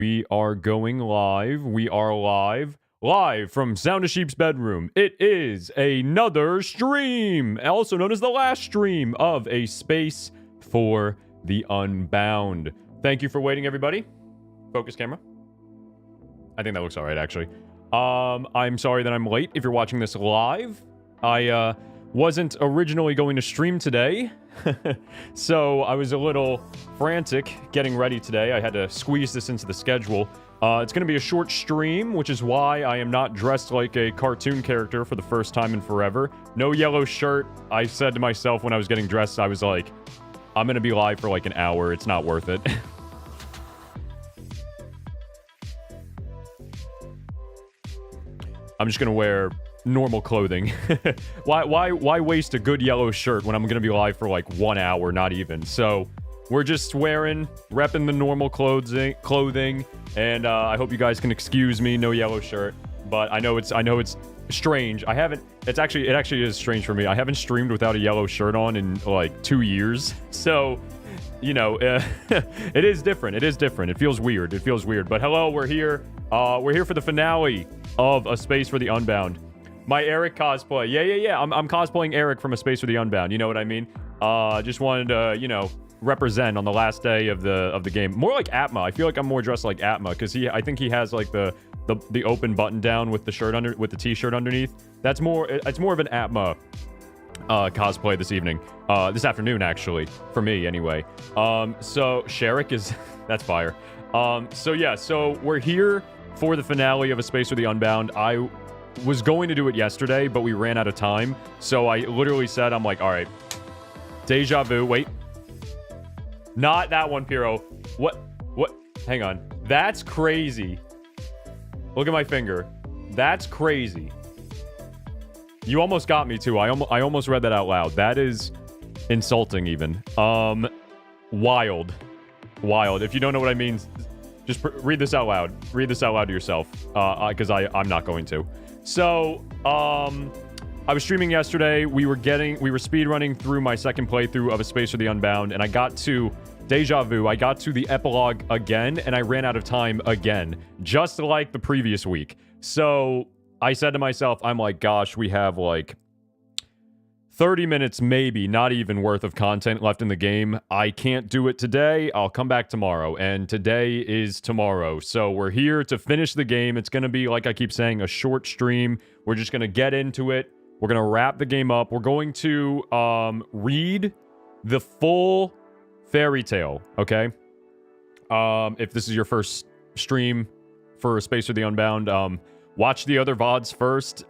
We are going live. We are live from Sound of Sheep's bedroom. It is another stream, also known as the last stream of A Space for the Unbound. Thank you for waiting, everybody. Focus camera. I think that looks all right, actually. I'm sorry that I'm late if you're watching this live. I wasn't originally going to stream today, so I was a little frantic getting ready today. I had to squeeze this into the schedule. It's going to be a short stream, which is why I am not dressed like a cartoon character for the first time in forever. No yellow shirt. I said to myself when I was getting dressed, I was like, I'm going to be live for like an hour. It's not worth it. I'm just going to wear normal clothing. Why waste a good yellow shirt when I'm gonna be live for like 1 hour, not even? So we're just repping the normal clothing, and I hope you guys can excuse me, no yellow shirt. But I know it's strange. It actually is strange for me. I haven't streamed without a yellow shirt on in like 2 years. So, you know, it is different. It is different. It feels weird. But hello, we're here. We're here for the finale of A Space for the Unbound. My Eric cosplay. Yeah. I'm cosplaying Eric from A Space for the Unbound. You know what I mean? Just wanted to, you know, represent on the last day of the game. More like Atma. I feel like I'm more dressed like Atma because I think he has like the open button down with the shirt with the t-shirt underneath. It's more of an Atma cosplay this afternoon actually, for me anyway. So Sherrick is that's fire. So we're here for the finale of A Space for the Unbound. I was going to do it yesterday, but we ran out of time. So I literally said, I'm like, all right, deja vu. Wait, not that one, Piro. What? Hang on. That's crazy. Look at my finger. That's crazy. You almost got me too. I almost read that out loud. That is insulting even. Wild. If you don't know what I mean, just read this out loud. Read this out loud to yourself, because I'm not going to. So, I was streaming yesterday. We were speedrunning through my second playthrough of A Space for the Unbound, and I got to Deja Vu. I got to the epilogue again, and I ran out of time again, just like the previous week. So, I said to myself, I'm like, gosh, we have like 30 minutes, maybe, not even worth of content left in the game. I can't do it today. I'll come back tomorrow, and today is tomorrow. So we're here to finish the game. It's going to be, like I keep saying, a short stream. We're just going to get into it. We're going to wrap the game up. We're going to read the full fairy tale, okay? If this is your first stream for A Space for the Unbound, watch the other VODs first,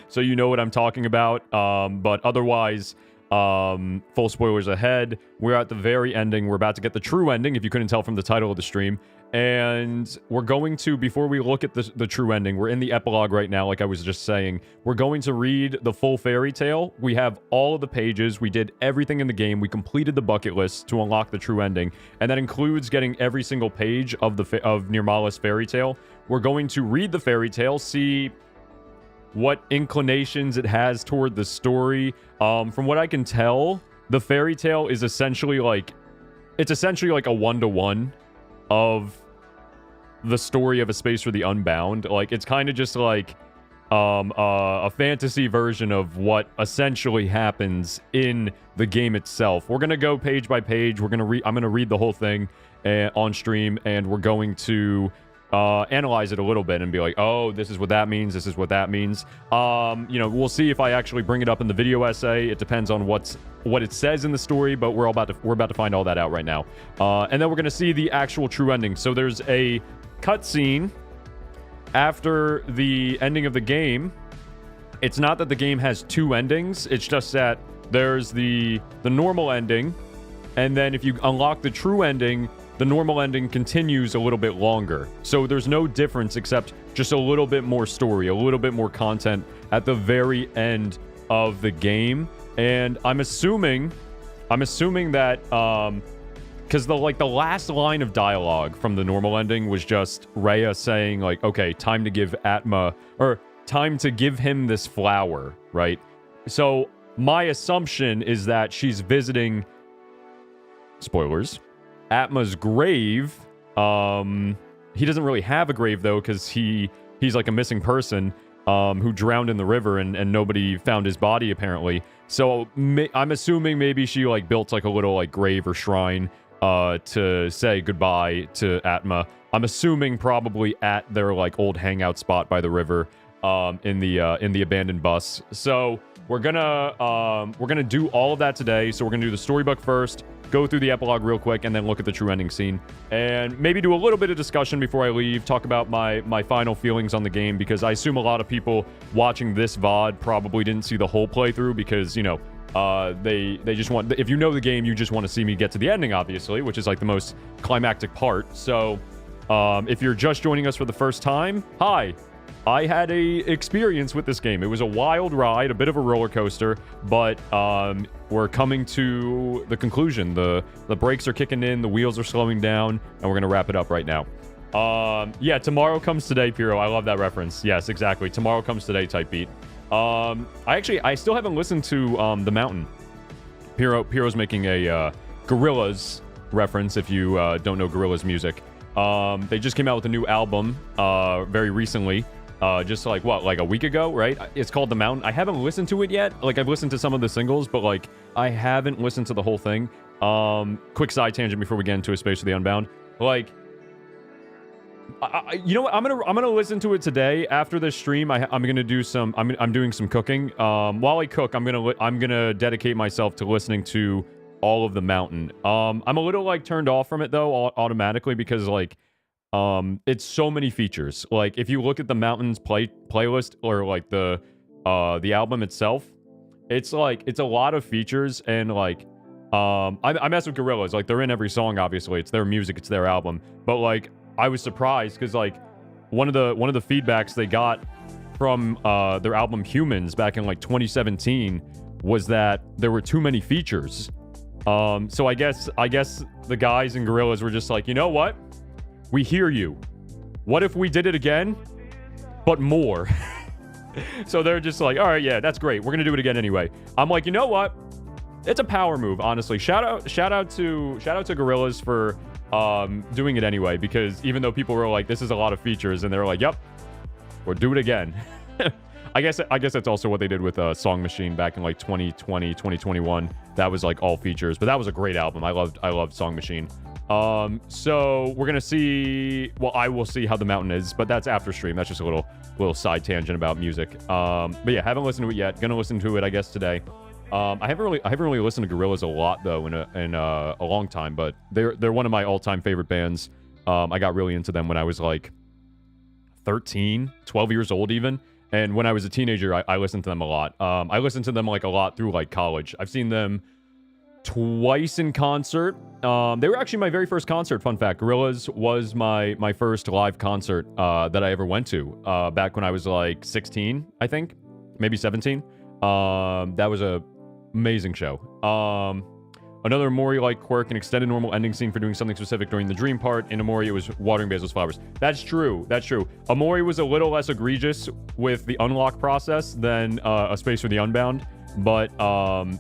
so you know what I'm talking about. But otherwise, full spoilers ahead. We're at the very ending. We're about to get the true ending, if you couldn't tell from the title of the stream. And we're going to, before we look at the true ending, we're in the epilogue right now, like I was just saying. We're going to read the full fairy tale. We have all of the pages. We did everything in the game. We completed the bucket list to unlock the true ending. And that includes getting every single page of Nirmala's fairy tale. We're going to read the fairy tale, see what inclinations it has toward the story. From what I can tell, the fairy tale is essentially like a 1-to-1 of the story of A Space for the Unbound. Like, it's kind of just like a fantasy version of what essentially happens in the game itself. We're gonna go page by page. I'm gonna read the whole thing on stream, and we're going to analyze it a little bit and be like, oh, this is what that means, this is what that means. You know, we'll see if I actually bring it up in the video essay. It depends on what it says in the story, but we're about to find all that out right now. And then we're gonna see the actual true ending. So there's a cutscene after the ending of the game. It's not that the game has two endings, it's just that there's the normal ending, and then if you unlock the true ending, the normal ending continues a little bit longer. So there's no difference except just a little bit more story, a little bit more content at the very end of the game. And I'm assuming that because the last line of dialogue from the normal ending was just Rhea saying like, okay, time to give him this flower, right? So my assumption is that she's visiting, spoilers, Atma's grave He doesn't really have a grave though, because he's like a missing person who drowned in the river, and nobody found his body apparently. So I'm assuming maybe she like built like a little like grave or shrine to say goodbye to Atma. I'm assuming probably at their like old hangout spot by the river in the abandoned bus. So we're gonna do all of that today. So we're gonna do the storybook first, go through the epilogue real quick, and then look at the true ending scene, and maybe do a little bit of discussion before I leave, talk about my final feelings on the game, because I assume a lot of people watching this VOD probably didn't see the whole playthrough, because, you know, they just want, if you know the game, you just want to see me get to the ending, obviously, which is like the most climactic part. So if you're just joining us for the first time, hi. I had a experience with this game. It was a wild ride, a bit of a roller coaster, but we're coming to the conclusion. The brakes are kicking in, the wheels are slowing down, and we're gonna wrap it up right now. Yeah, tomorrow comes today, Piro. I love that reference. Yes, exactly. Tomorrow comes today type beat. I still haven't listened to The Mountain. Piro's making a Gorillaz reference, if you don't know Gorillaz music. They just came out with a new album very recently. Just like a week ago, right? It's called The Mountain. I haven't listened to it yet. Like, I've listened to some of the singles, but like I haven't listened to the whole thing. Quick side tangent before we get into A Space for the Unbound. Like, you know what? I'm gonna listen to it today after this stream. I'm gonna do some. I'm doing some cooking. While I cook, I'm gonna dedicate myself to listening to all of The Mountain. I'm a little like turned off from it though, automatically, because like it's so many features. Like, if you look at The Mountain's playlist, or like the album itself, it's like it's a lot of features, and like I mess with Gorillaz. Like, they're in every song, obviously. It's their music, it's their album. But like, I was surprised because like one of the feedbacks they got from their album Humans back in like 2017 was that there were too many features. So I guess the guys in Gorillaz were just like, you know what? We hear you. What if we did it again, but more? So they're just like, all right, yeah, that's great. We're gonna do it again anyway. I'm like, you know what? It's a power move, honestly. Shout out to Gorillaz for doing it anyway, because even though people were like, this is a lot of features, and they're like, yep, we'll do it again. I guess that's also what they did with Song Machine back in like 2020, 2021. That was like all features, but that was a great album. I loved Song Machine. So we're gonna see. Well, I will see how The Mountain is, but that's after stream. That's just a little side tangent about music. But yeah, haven't listened to it yet. Gonna listen to it, I guess, today. I haven't really listened to Gorillaz a lot though in a long time, but they're one of my all-time favorite bands. I got really into them when I was like 13, 12 years old even. And when I was a teenager, I listened to them a lot. I listened to them like a lot through like college. I've seen them twice in concert. They were actually my very first concert. Fun fact: Gorillaz was my first live concert that I ever went to back when I was like 16, I think, maybe 17. That was a amazing show. Another Amori-like quirk, an extended normal ending scene for doing something specific during the dream part. In Amori, it was watering Basil's flowers. That's true. Amori was a little less egregious with the unlock process than A Space for the Unbound. But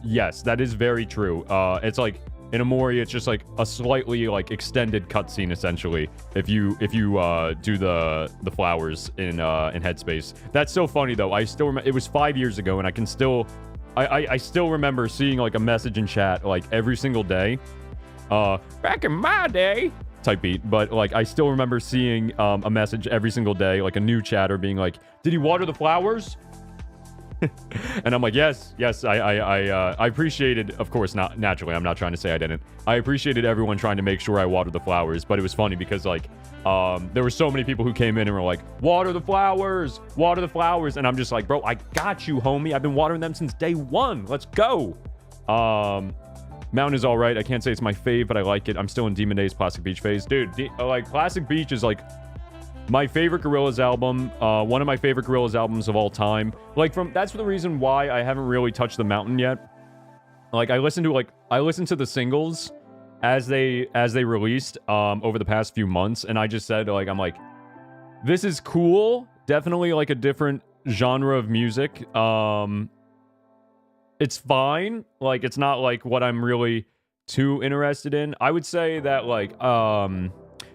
yes, that is very true. It's like in Amori, it's just like a slightly like extended cutscene essentially. If you do the flowers in Headspace. That's so funny though. I still remember it was 5 years ago, and I can still. I still remember seeing like a message in chat like every single day. Back in my day type beat, but like I still remember seeing a message every single day, like a new chatter being like, "Did he water the flowers?" And I'm like, yes, I appreciated, of course, not naturally, I'm not trying to say I didn't. I appreciated everyone trying to make sure I watered the flowers, but it was funny because like there were so many people who came in and were like, water the flowers, and I'm just like, bro, I got you, homie. I've been watering them since day one. Let's go. Mountain is all right. I can't say it's my fave, but I like it. I'm still in Demon Days Plastic Beach phase. Dude, like Plastic Beach is like my favorite Gorillaz album, one of my favorite Gorillaz albums of all time. Like that's the reason why I haven't really touched The Mountain yet. Like I listened to the singles as they released over the past few months, and I just said like, I'm like, this is cool. Definitely like a different genre of music. It's fine. Like it's not like what I'm really too interested in. I would say that like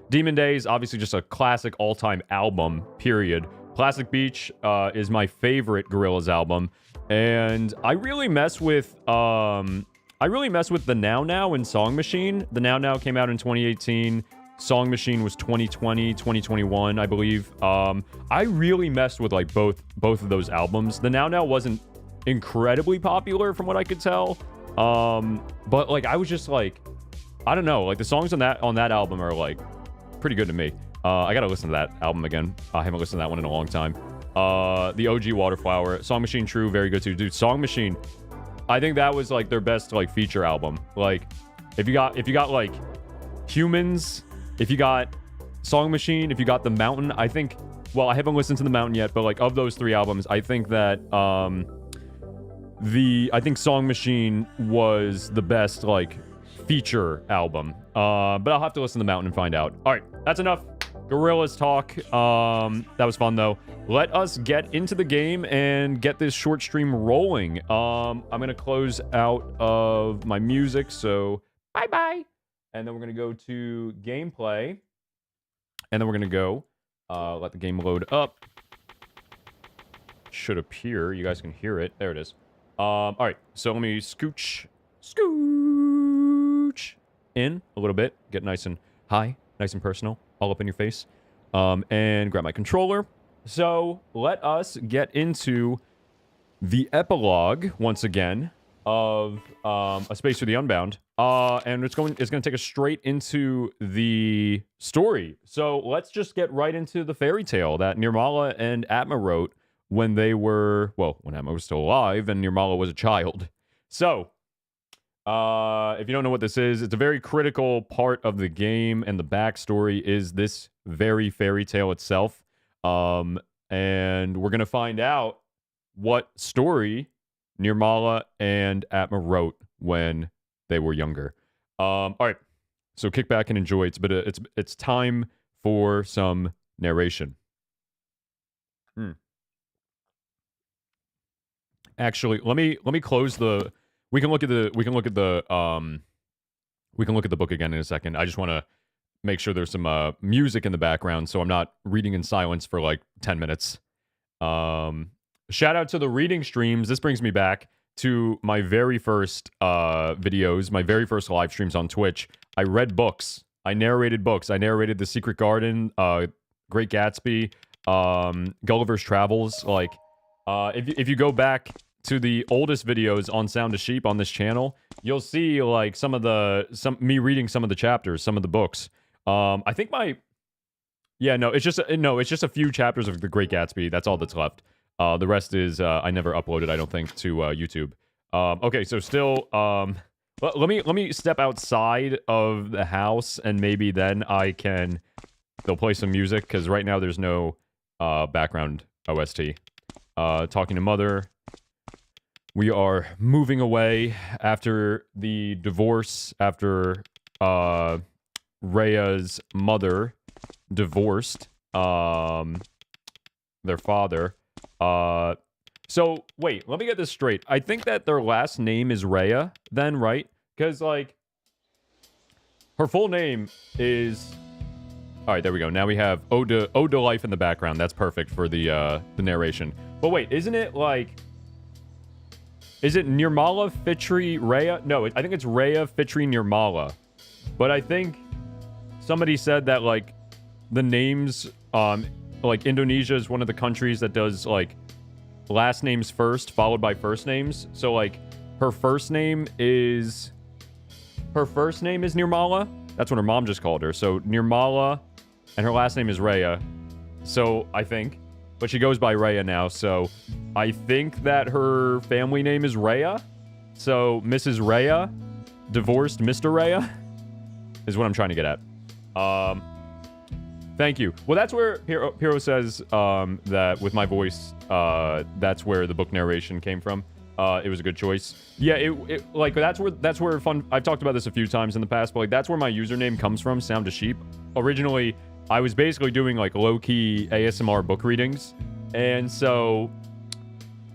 Demon Days, obviously just a classic all-time album, period. Plastic Beach is my favorite Gorillaz album. And I really mess with the Now Now and Song Machine. The Now Now came out in 2018. Song Machine was 2020, 2021, I believe. I really messed with like both of those albums. The Now Now wasn't incredibly popular from what I could tell. But like I was just like, I don't know, like the songs on that album are like pretty good to me. I gotta listen to that album again. I haven't listened to that one in a long time. The OG Waterflower, Song Machine True, very good too. Dude, Song Machine, I think that was like their best like feature album. Like if you got like Humans, if you got Song Machine, if you got The Mountain, I think, well, I haven't listened to The Mountain yet, but like of those three albums, I think that I think Song Machine was the best like feature album. But I'll have to listen to The Mountain and find out. All right, that's enough Gorillaz talk. That was fun though. Let us get into the game and get this short stream rolling. I'm gonna close out of my music, so bye. And then we're gonna go to gameplay. And then we're gonna go let the game load up. Should appear. You guys can hear it. There it is. All right, so let me scooch in a little bit. Get nice and high, nice and personal, all up in your face. And grab my controller. So let us get into the epilogue once again of A Space for the Unbound. And it's going to take us straight into the story. So let's just get right into the fairy tale that Nirmala and Atma wrote when they were, well, when Atma was still alive and Nirmala was a child. So, if you don't know what this is, it's a very critical part of the game, and the backstory is this very fairy tale itself. And we're going to find out what story Nirmala and Atma wrote when they were younger. All right, so kick back and enjoy. It's time for some narration. Actually, let me close the. We can look at the book again in a second. I just want to make sure there's some music in the background, so I'm not reading in silence for like 10 minutes. Shout out to the reading streams. This brings me back to my very first videos, my very first live streams on Twitch. I read books. I narrated books. I narrated The Secret Garden, Great Gatsby, Gulliver's Travels. Like, if you go back to the oldest videos on Sound of Sheep on this channel, you'll see like me reading some of the chapters, some of the books. I think it's just a few chapters of The Great Gatsby. That's all that's left. The rest is I never uploaded, I don't think, to YouTube. Okay, so still let me step outside of the house, and maybe then they'll play some music, because right now there's no background OST. Talking to mother. We are moving away after the divorce, after Rhea's mother divorced their father. So, wait, let me get this straight. I think that their last name is Rhea, then, right? Because, like, her full name is... Alright, there we go. Now we have Ode to Life in the background. That's perfect for the narration. But wait, isn't it, like... Is it Nirmala Fitri Rhea? No, I think it's Rhea Fitri Nirmala. But I think somebody said that, like, the names, like, Indonesia is one of the countries that does, like, last names first, followed by first names. So, like, her first name is Nirmala. That's what her mom just called her. So, Nirmala, and her last name is Rhea. So, I think. But she goes by Rhea now, so I think that her family name is Rhea. So, Mrs. Rhea, divorced Mr. Rhea, is what I'm trying to get at. Thank you. Well, that's where Hiro says that with my voice, that's where the book narration came from. It was a good choice. Yeah, like that's where fun. I've talked about this a few times in the past, but like that's where my username comes from. Sound of Sheep. Originally, I was basically doing like low-key ASMR book readings, and so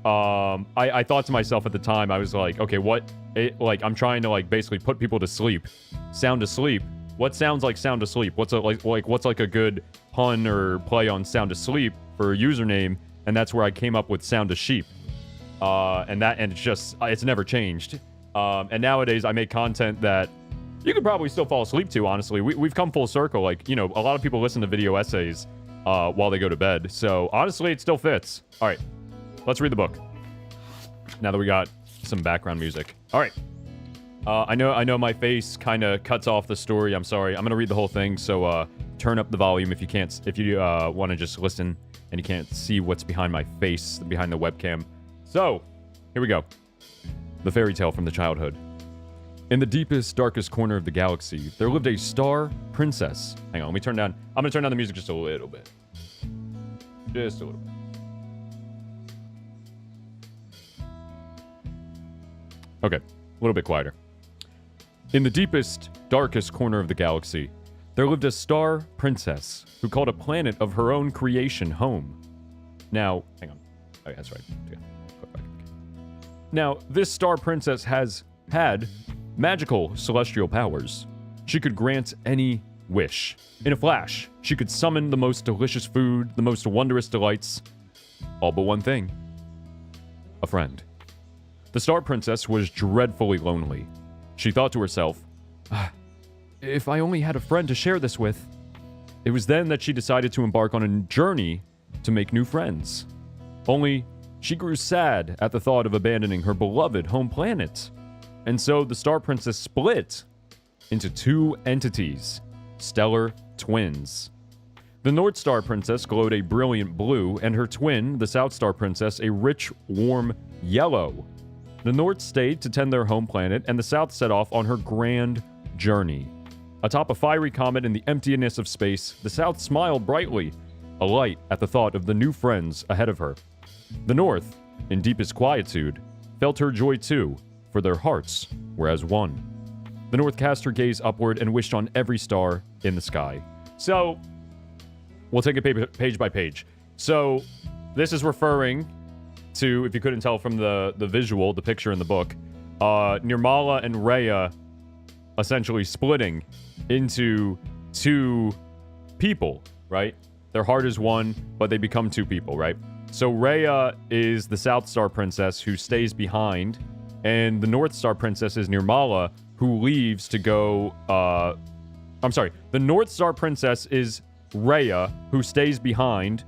I thought to myself at the time, I was like, okay, like I'm trying to like basically put people to sleep, sound asleep. What sounds like sound asleep? What's a good pun or play on sound asleep for a username? And that's where I came up with sound of sheep. And it's never changed. And nowadays I make content that you could probably still fall asleep to, honestly. We've come full circle. Like, you know, a lot of people listen to video essays while they go to bed. So honestly, it still fits. All right, let's read the book. Now that we got some background music. All right. I know my face kind of cuts off the story. I'm sorry. I'm going to read the whole thing. So turn up the volume if you want to just listen and you can't see what's behind my face, behind the webcam. So, here we go. The fairy tale from the childhood. In the deepest, darkest corner of the galaxy, there lived a star princess. Hang on, let me turn down. I'm going to turn down the music just a little bit. Just a little bit. Okay, a little bit quieter. In the deepest, darkest corner of the galaxy, there lived a star princess who called a planet of her own creation home. Now, hang on. Oh, yeah, that's right. Yeah. Now, this star princess had magical celestial powers. She could grant any wish. In a flash, she could summon the most delicious food, the most wondrous delights. All but one thing. A friend. The star princess was dreadfully lonely. She thought to herself, if I only had a friend to share this with. It was then that she decided to embark on a journey to make new friends. Only, she grew sad at the thought of abandoning her beloved home planet. And so the Star Princess split into two entities, stellar twins. The North Star Princess glowed a brilliant blue, and her twin, the South Star Princess, a rich, warm yellow. The North stayed to tend their home planet, and the South set off on her grand journey. Atop a fiery comet in the emptiness of space, the South smiled brightly, alight at the thought of the new friends ahead of her. The North, in deepest quietude, felt her joy too, for their hearts were as one. The North cast her gaze upward and wished on every star in the sky. So, we'll take it page by page. So, this is referring to, if you couldn't tell from the visual, the picture in the book, Nirmala and Rhea essentially splitting into two people, right? Their heart is one, but they become two people, right? So Rhea is the South Star Princess who stays behind, and the North Star Princess is Nirmala, who leaves to go, the North Star Princess is Rhea, who stays behind,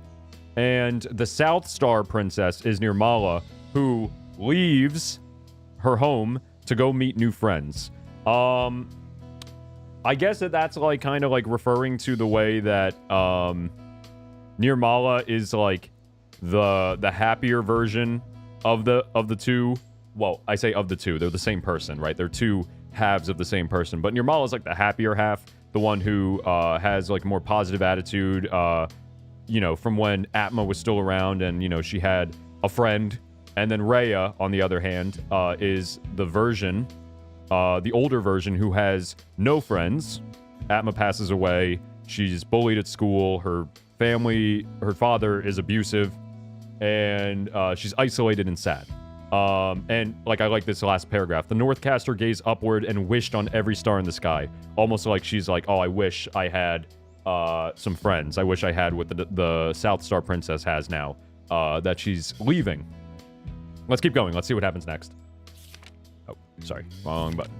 and the South Star Princess is Nirmala, who leaves her home to go meet new friends. I guess that's like kind of like referring to the way that Nirmala is like the happier version of the two. Well, I say of the two. They're the same person, right? They're two halves of the same person. But Nirmala is like the happier half, the one who has like more positive attitude, you know, from when Atma was still around and, you know, she had a friend. And then Rhea, on the other hand, is the version, the older version who has no friends. Atma passes away. She's bullied at school. Her family, her father is abusive. And she's isolated and sad. And like I like this last paragraph. The North cast her gaze upward and wished on every star in the sky. Almost like she's like, oh, I wish I had some friends. I wish I had what the South Star Princess has now that she's leaving. Let's keep going. Let's see what happens next. Oh, sorry. Wrong button.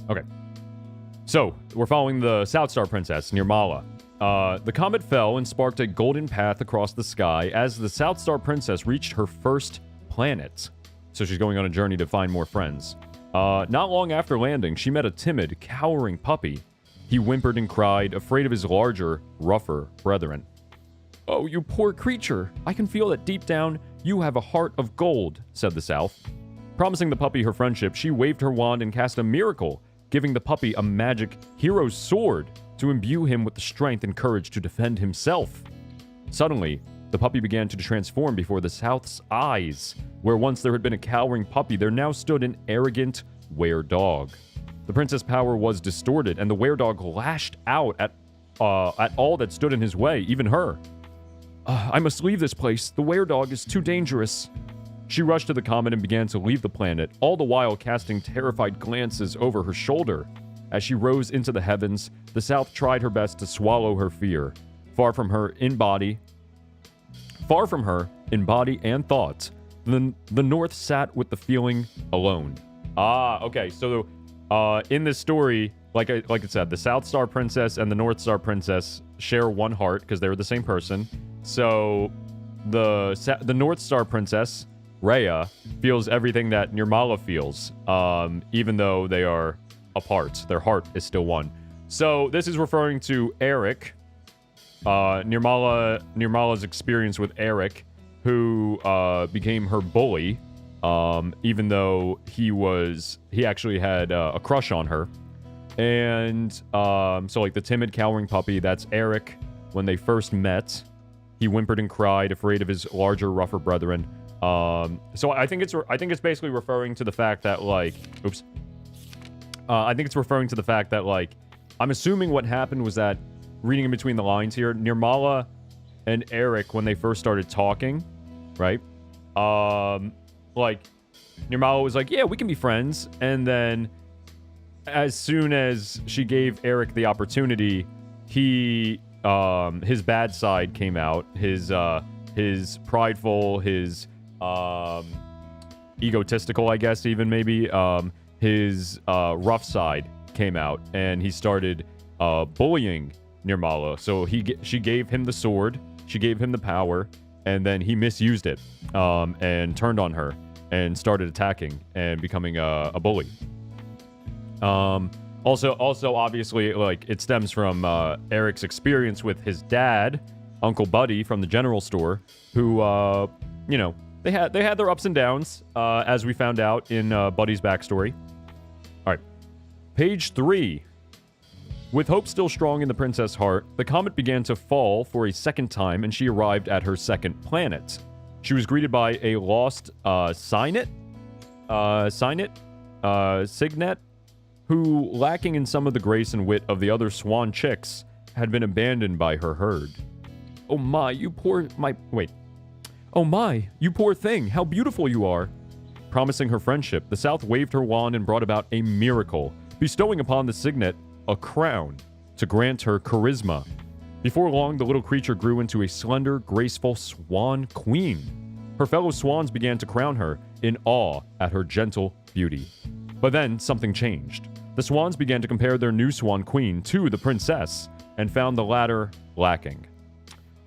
Okay. So, we're following the South Star Princess, Nirmala. The comet fell and sparked a golden path across the sky as the South Star Princess reached her first planet. So she's going on a journey to find more friends. Not long after landing, she met a timid, cowering puppy. He whimpered and cried, afraid of his larger, rougher brethren. "Oh, you poor creature. I can feel that deep down you have a heart of gold," said the South. Promising the puppy her friendship, she waved her wand and cast a miracle, giving the puppy a magic hero's sword to imbue him with the strength and courage to defend himself. Suddenly, the puppy began to transform before the South's eyes. Where once there had been a cowering puppy, there now stood an arrogant were-dog. The princess' power was distorted, and the were-dog lashed out at all that stood in his way, even her. "I must leave this place. The were-dog is too dangerous." She rushed to the comet and began to leave the planet, all the while casting terrified glances over her shoulder. As she rose into the heavens, the South tried her best to swallow her fear. Far from her in body and thought, the North sat with the feeling alone. Okay. So, in this story, like I said, the South Star Princess and the North Star Princess share one heart because they're the same person. So, the North Star Princess, Rhea, feels everything that Nirmala feels, even though they are apart. Their heart is still one. So, this is referring to Eric, Nirmala's experience with Eric, who became her bully, even though he actually had a crush on her. And so like the timid, cowering puppy, that's Eric. When they first met, he whimpered and cried, afraid of his larger, rougher brethren. So I think it's basically referring to the fact that like, I think it's referring to the fact that like, I'm assuming what happened was that, reading in between the lines here, Nirmala and Eric, when they first started talking, right? Like, Nirmala was like, yeah, we can be friends. And then as soon as she gave Eric the opportunity, his bad side came out. His prideful, his egotistical, I guess, even maybe, his rough side came out, and he started bullying Nirmala. So she gave him the sword, she gave him the power, and then he misused it, and turned on her and started attacking and becoming a bully. Also, obviously, like, it stems from Eric's experience with his dad, Uncle Buddy from the general store, who, they had their ups and downs, as we found out in Buddy's backstory. All right, page 3. With hope still strong in the princess' heart, the comet began to fall for a second time, and she arrived at her second planet. She was greeted by a lost Signet, who, lacking in some of the grace and wit of the other swan chicks, had been abandoned by her herd. Oh my, you poor thing, how beautiful you are. Promising her friendship, the South waved her wand and brought about a miracle, bestowing upon the Signet a crown to grant her charisma. Before long, the little creature grew into a slender, graceful swan queen. Her fellow swans began to crown her in awe at her gentle beauty. But then something changed. The swans began to compare their new swan queen to the princess, and found the latter lacking.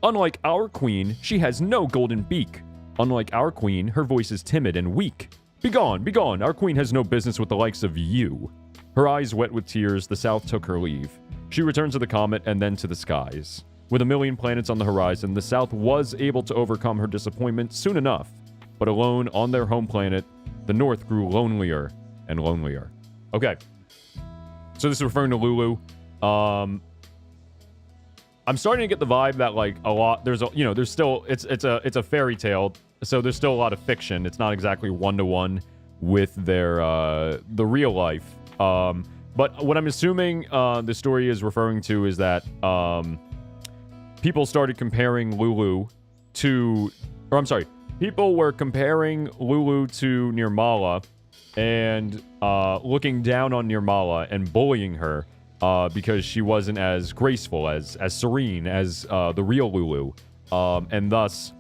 Unlike our queen, she has no golden beak. Unlike our queen, her voice is timid and weak. Begone, begone, our queen has no business with the likes of you. Her eyes wet with tears, the South took her leave. She returned to the comet and then to the skies. With a million planets on the horizon, the South was able to overcome her disappointment soon enough. But alone on their home planet, the North grew lonelier and lonelier. Okay. So this is referring to Lulu. I'm starting to get the vibe that like a lot there's still it's a fairy tale, so there's still a lot of fiction. It's not exactly one-to-one with their the real life. But what I'm assuming the story is referring to is that people started comparing Lulu to, people were comparing Lulu to Nirmala and looking down on Nirmala and bullying her because she wasn't as graceful, as serene as the real Lulu, and thus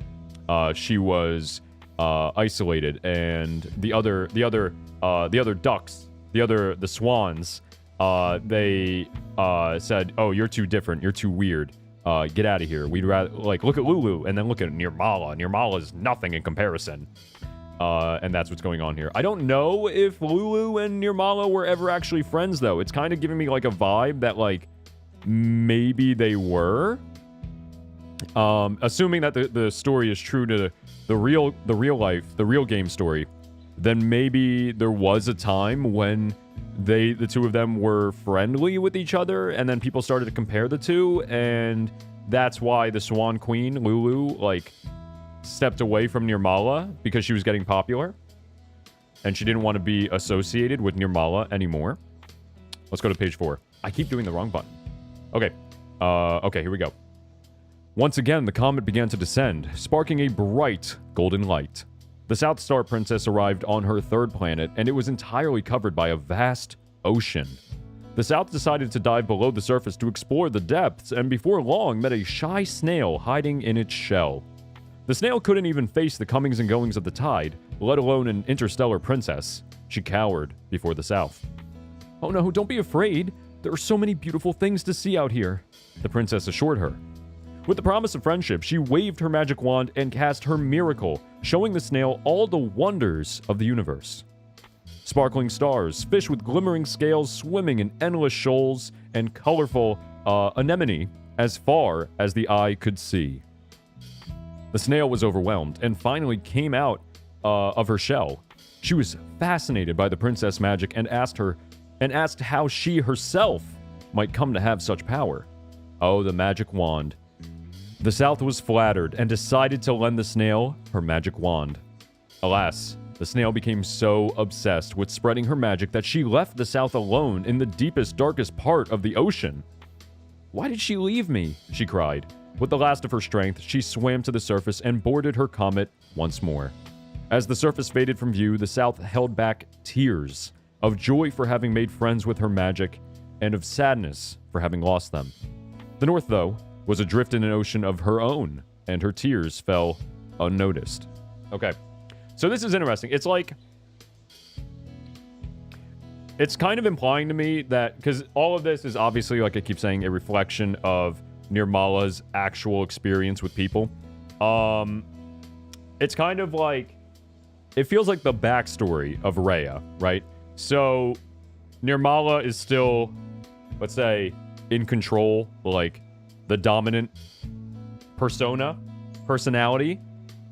she was isolated, and the other ducks. The swans, they said, oh, you're too different. You're too weird. Get out of here. We'd rather, like, look at Lulu and then look at Nirmala. Nirmala's nothing in comparison. And that's what's going on here. I don't know if Lulu and Nirmala were ever actually friends, though. It's kind of giving me, like, a vibe that, like, maybe they were. Assuming that the story is true to the real life, the real game story, then maybe there was a time when the two of them were friendly with each other, and then people started to compare the two, and that's why the Swan Queen, Lulu, like, stepped away from Nirmala because she was getting popular, and she didn't want to be associated with Nirmala anymore. Let's go to page 4. I keep doing the wrong button. Okay. Okay, here we go. Once again, the comet began to descend, sparking a bright golden light. The South Star Princess arrived on her third planet, and it was entirely covered by a vast ocean. The South decided to dive below the surface to explore the depths, and before long met a shy snail hiding in its shell. The snail couldn't even face the comings and goings of the tide, let alone an interstellar princess. She cowered before the South. "Oh no, don't be afraid. There are so many beautiful things to see out here," the princess assured her. With the promise of friendship, she waved her magic wand and cast her miracle, showing the snail all the wonders of the universe. Sparkling stars, fish with glimmering scales swimming in endless shoals, and colorful anemone as far as the eye could see. The snail was overwhelmed and finally came out of her shell. She was fascinated by the princess magic and asked how she herself might come to have such power. Oh, the magic wand. The South was flattered and decided to lend the snail her magic wand. Alas, the snail became so obsessed with spreading her magic that she left the South alone in the deepest, darkest part of the ocean. "Why did she leave me?" she cried. With the last of her strength, she swam to the surface and boarded her comet once more. As the surface faded from view, the South held back tears of joy for having made friends with her magic and of sadness for having lost them. The North, though, was adrift in an ocean of her own, and her tears fell unnoticed. Okay. So this is interesting. It's like, it's kind of implying to me that, because all of this is obviously, like I keep saying, a reflection of Nirmala's actual experience with people. It's kind of like, it feels like the backstory of Rhea, right? So Nirmala is still, let's say, in control, like the dominant personality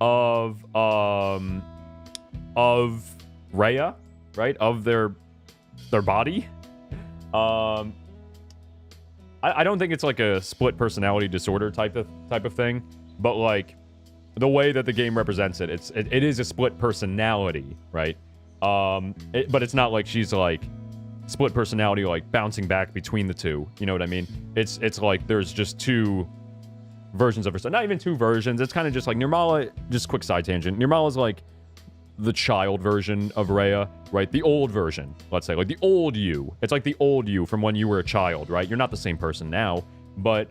of Rhea, right? Of their body. I don't think it's like a split personality disorder type of thing, but like the way that the game represents it, it is a split personality, right? But it's not like she's like split personality, like bouncing back between the two. You know what I mean? It's like there's just two versions of herself. Not even two versions. It's kind of just like Nirmala. Just quick side tangent. Nirmala's like the child version of Rhea, right? The old version, let's say, like the old you. It's like the old you from when you were a child, right? You're not the same person now, but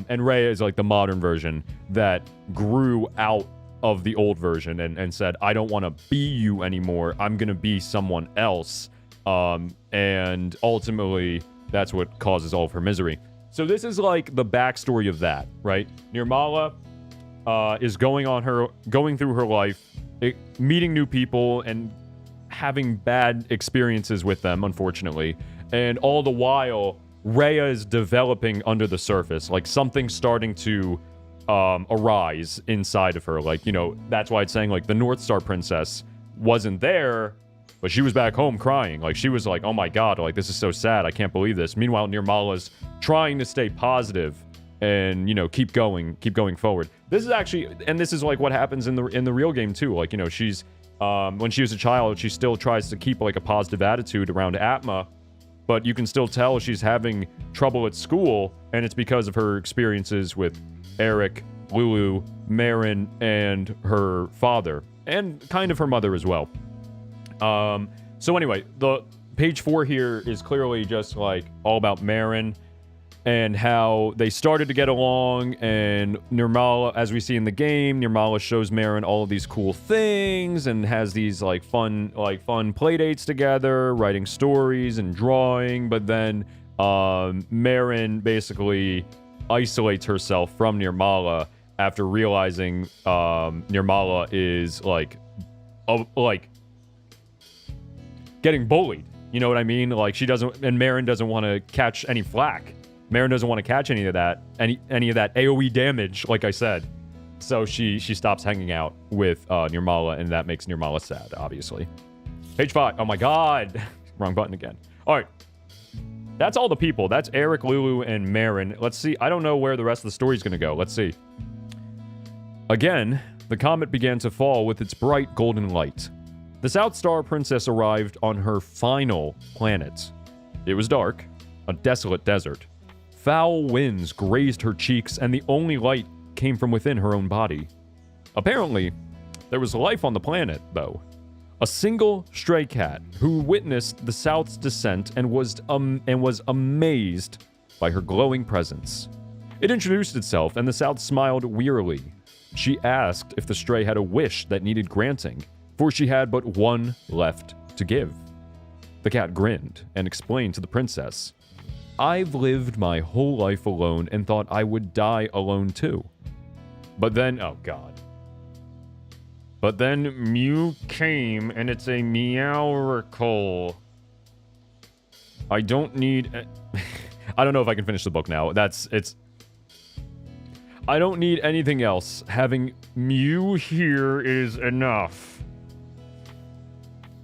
and Rhea is like the modern version that grew out of the old version and said, I don't want to be you anymore. I'm gonna be someone else. And ultimately, that's what causes all of her misery. So this is like the backstory of that, right? Nirmala is going through her life, meeting new people and having bad experiences with them, unfortunately. And all the while, Rhea is developing under the surface, like something starting to arise inside of her. Like, you know, that's why it's saying like the North Star Princess wasn't there, but she was back home crying. Like, she was like, oh my god, like, this is so sad. I can't believe this. Meanwhile, Nirmala's trying to stay positive and, you know, keep going forward. This is actually, and this is like what happens in the real game too. Like, you know, she's, when she was a child, she still tries to keep like a positive attitude around Atma, but you can still tell she's having trouble at school, and it's because of her experiences with Eric, Lulu, Marin, and her father, and kind of her mother as well. So anyway, the page 4 here is clearly just like all about Marin and how they started to get along, and Nirmala, as we see in the game, Nirmala shows Marin all of these cool things and has these like fun play dates together, writing stories and drawing, but then Marin basically isolates herself from Nirmala after realizing Nirmala is like getting bullied. You know what I mean? Like, she doesn't, and Marin doesn't want to catch any flack. Marin doesn't want to catch any of that AoE damage, like I said. So she stops hanging out with Nirmala, and that makes Nirmala sad, obviously. Page 5. Oh my god. Wrong button again. All right. That's all the people. That's Eric, Lulu, and Marin. Let's see. I don't know where the rest of the story is going to go. Let's see. Again, the comet began to fall with its bright golden light. The South Star Princess arrived on her final planet. It was dark, a desolate desert. Foul winds grazed her cheeks, and the only light came from within her own body. Apparently, there was life on the planet, though. A single stray cat who witnessed the South's descent and was amazed by her glowing presence. It introduced itself, and the South smiled wearily. She asked if the stray had a wish that needed granting, for she had but one left to give. The cat grinned and explained to the princess, "I've lived my whole life alone and thought I would die alone too. But then, oh god. But then Mew came, and it's a meowricle. I don't need... I don't know if I can finish the book now. I don't need anything else. Having Mew here is enough."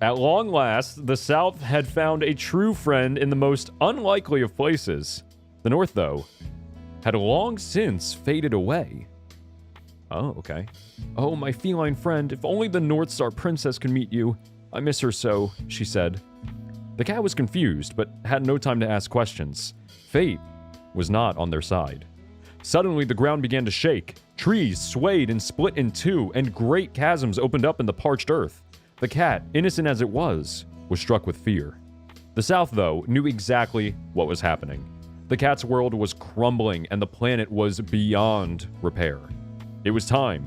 At long last, the South had found a true friend in the most unlikely of places. The North, though, had long since faded away. Oh, okay. "Oh, my feline friend, if only the North Star Princess can meet you. I miss her so," she said. The cat was confused, but had no time to ask questions. Fate was not on their side. Suddenly, the ground began to shake. Trees swayed and split in two, and great chasms opened up in the parched earth. The cat, innocent as it was struck with fear. The South, though, knew exactly what was happening. The cat's world was crumbling, and the planet was beyond repair. It was time.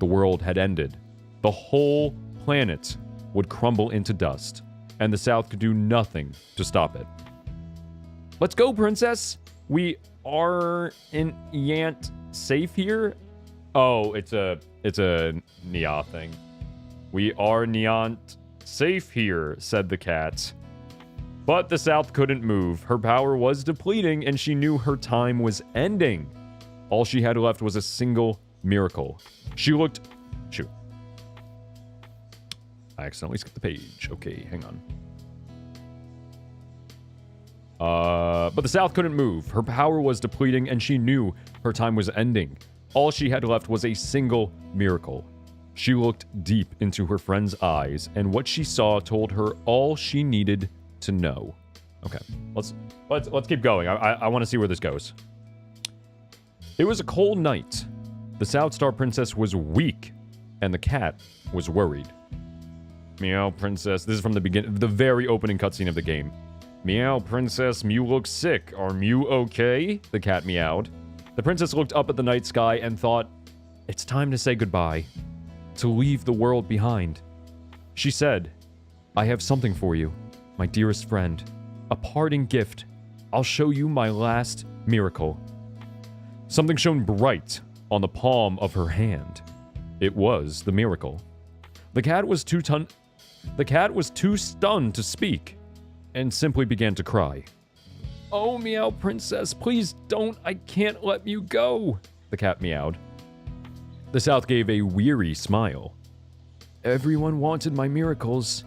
The world had ended. The whole planet would crumble into dust, and the South could do nothing to stop it. "Let's go, princess! We are in Yant safe here?" Oh, it's a Nia thing. "We are Niant safe here," said the cat. But the South couldn't move. Her power was depleting, and she knew her time was ending. All she had left was a single miracle. She looked... Shoot. I accidentally skipped the page. Okay, hang on. But the South couldn't move. Her power was depleting, and she knew her time was ending. All she had left was a single miracle. She looked deep into her friend's eyes, and what she saw told her all she needed to know. Okay, let's keep going. I want to see where this goes. It was a cold night. The South Star Princess was weak, and the cat was worried. "Meow, princess." This is from the very opening cutscene of the game. "Meow, princess. Mew looks sick. Are Mew okay?" The cat meowed. The princess looked up at the night sky and thought, "It's time to say goodbye. To leave the world behind." She said, "I have something for you, my dearest friend. A parting gift. I'll show you my last miracle." Something shone bright on the palm of her hand. It was the miracle. The cat was too stunned to speak, and simply began to cry. "Oh, Meow Princess, please don't. I can't let you go," the cat meowed. The South gave a weary smile. "Everyone wanted my miracles,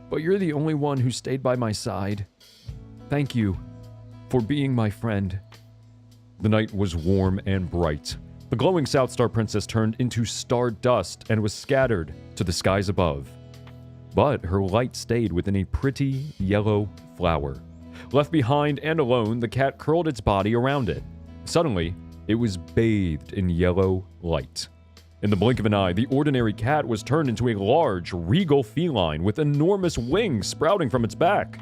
but you're the only one who stayed by my side. Thank you for being my friend." The night was warm and bright. The glowing South Star Princess turned into stardust and was scattered to the skies above. But her light stayed within a pretty yellow flower. Left behind and alone, the cat curled its body around it. Suddenly, it was bathed in yellow light. In the blink of an eye, the ordinary cat was turned into a large, regal feline with enormous wings sprouting from its back.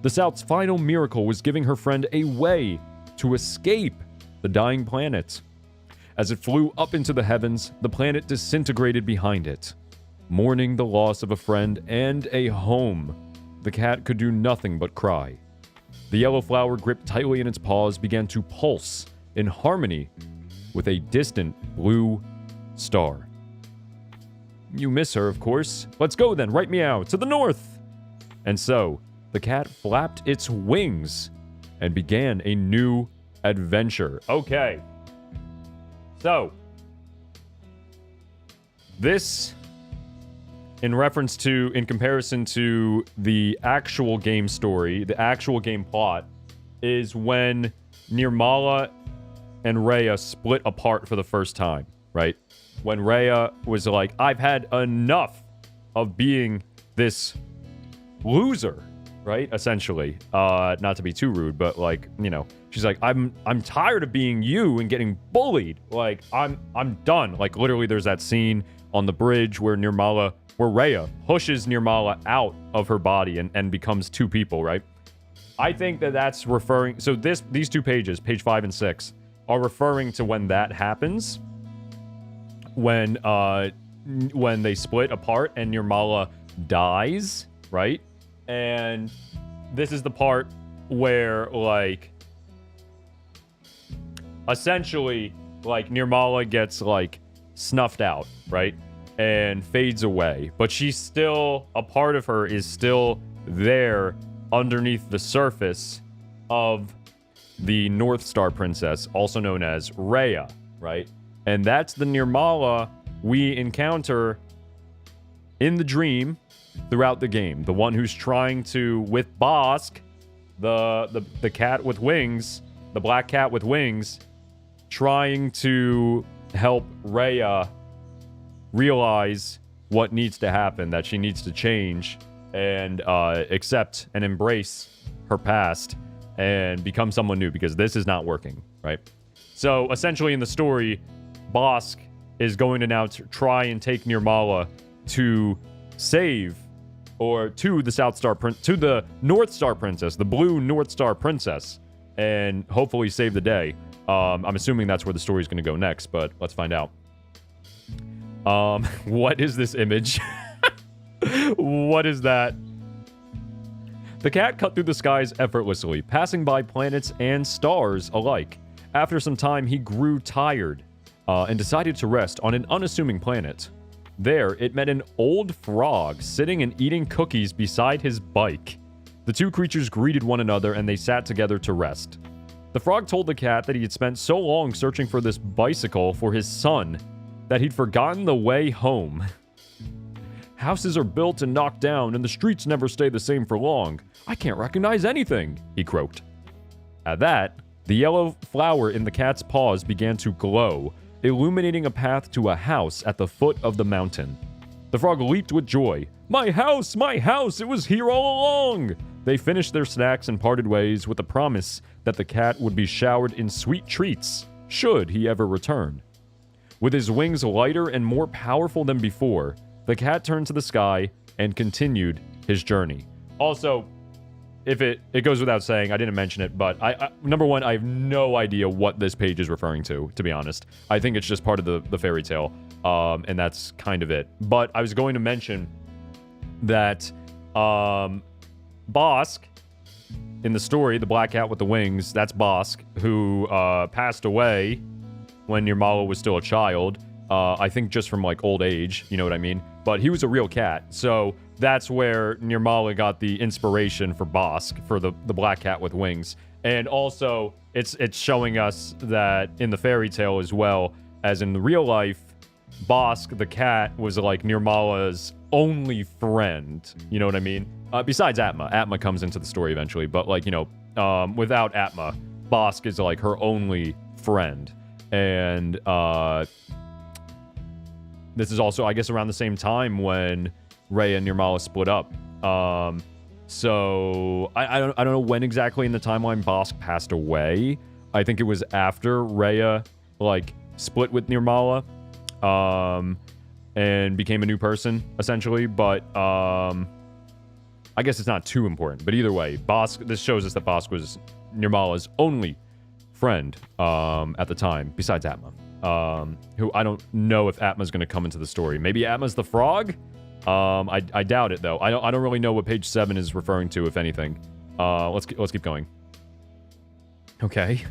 The South's final miracle was giving her friend a way to escape the dying planet. As it flew up into the heavens, the planet disintegrated behind it. Mourning the loss of a friend and a home, the cat could do nothing but cry. The yellow flower, gripped tightly in its paws, began to pulse in harmony with a distant blue star. "You miss her, of course. Let's go then, right meow, to the north!" And so, the cat flapped its wings and began a new adventure. Okay. So, this, in comparison to the actual game story, the actual game plot, is when Nirmala and Rhea split apart for the first time, right? When Rhea was like, "I've had enough of being this loser," right? Essentially. Not to be too rude, but like, you know, she's like, I'm tired of being you and getting bullied. Like, I'm done. Like, literally, there's that scene on the bridge where Rhea pushes Nirmala out of her body and becomes two people, right? I think that that's referring... So these two pages, page 5 and 6, are referring to when that happens. When they split apart and Nirmala dies, right? And this is the part where, like... Essentially, like, Nirmala gets, like, snuffed out, right? And fades away. But she's still... A part of her is still there underneath the surface of the North Star Princess, also known as Rhea, right? And that's the Nirmala we encounter in the dream throughout the game. The one who's trying to, with Bosk, the cat with wings, the black cat with wings, trying to help Rhea realize what needs to happen, that she needs to change and accept and embrace her past and become someone new, because this is not working, right? So essentially in the story, Bosk is going to now try and take Nirmala to save, or to the North Star Princess, the blue North Star Princess, and hopefully save the day. I'm assuming that's where the story is going to go next, but let's find out. What is this image? What is that? The cat cut through the skies effortlessly, passing by planets and stars alike. After some time, he grew tired and decided to rest on an unassuming planet. There, it met an old frog sitting and eating cookies beside his bike. The two creatures greeted one another and they sat together to rest. The frog told the cat that he had spent so long searching for this bicycle for his son that he'd forgotten the way home. Houses are built and knocked down, and the streets never stay the same for long. I can't recognize anything, he croaked. At that, the yellow flower in the cat's paws began to glow, illuminating a path to a house at the foot of the mountain. The frog leaped with joy. My house! My house! It was here all along! They finished their snacks and parted ways with the promise that the cat would be showered in sweet treats, should he ever return. With his wings lighter and more powerful than before, the cat turned to the sky and continued his journey. Also, if it goes without saying, I didn't mention it, but number one, I have no idea what this page is referring to be honest. I think it's just part of the fairy tale, and that's kind of it. But I was going to mention that Bosk, in the story, the black cat with the wings, that's Bosk, who passed away when Nirmala was still a child. I think just from, like, old age, you know what I mean? But he was a real cat, so that's where Nirmala got the inspiration for Bosk, for the black cat with wings. And also, it's showing us that in the fairy tale as well, as in the real life, Bosk, the cat, was, like, Nirmala's only friend, you know what I mean? Besides Atma. Atma comes into the story eventually, but, like, you know, without Atma, Bosk is, like, her only friend. And, this is also, I guess, around the same time when Rhea and Nirmala split up. So I don't know when exactly in the timeline Bosk passed away. I think it was after Rhea, like, split with Nirmala, and became a new person, essentially. But I guess it's not too important. But either way, this shows us that Bosk was Nirmala's only friend at the time, besides Atma. Who I don't know if Atma's going to come into the story. Maybe Atma's the frog? I doubt it, though. I don't really know what page 7 is referring to, if anything. Let's keep going. Okay.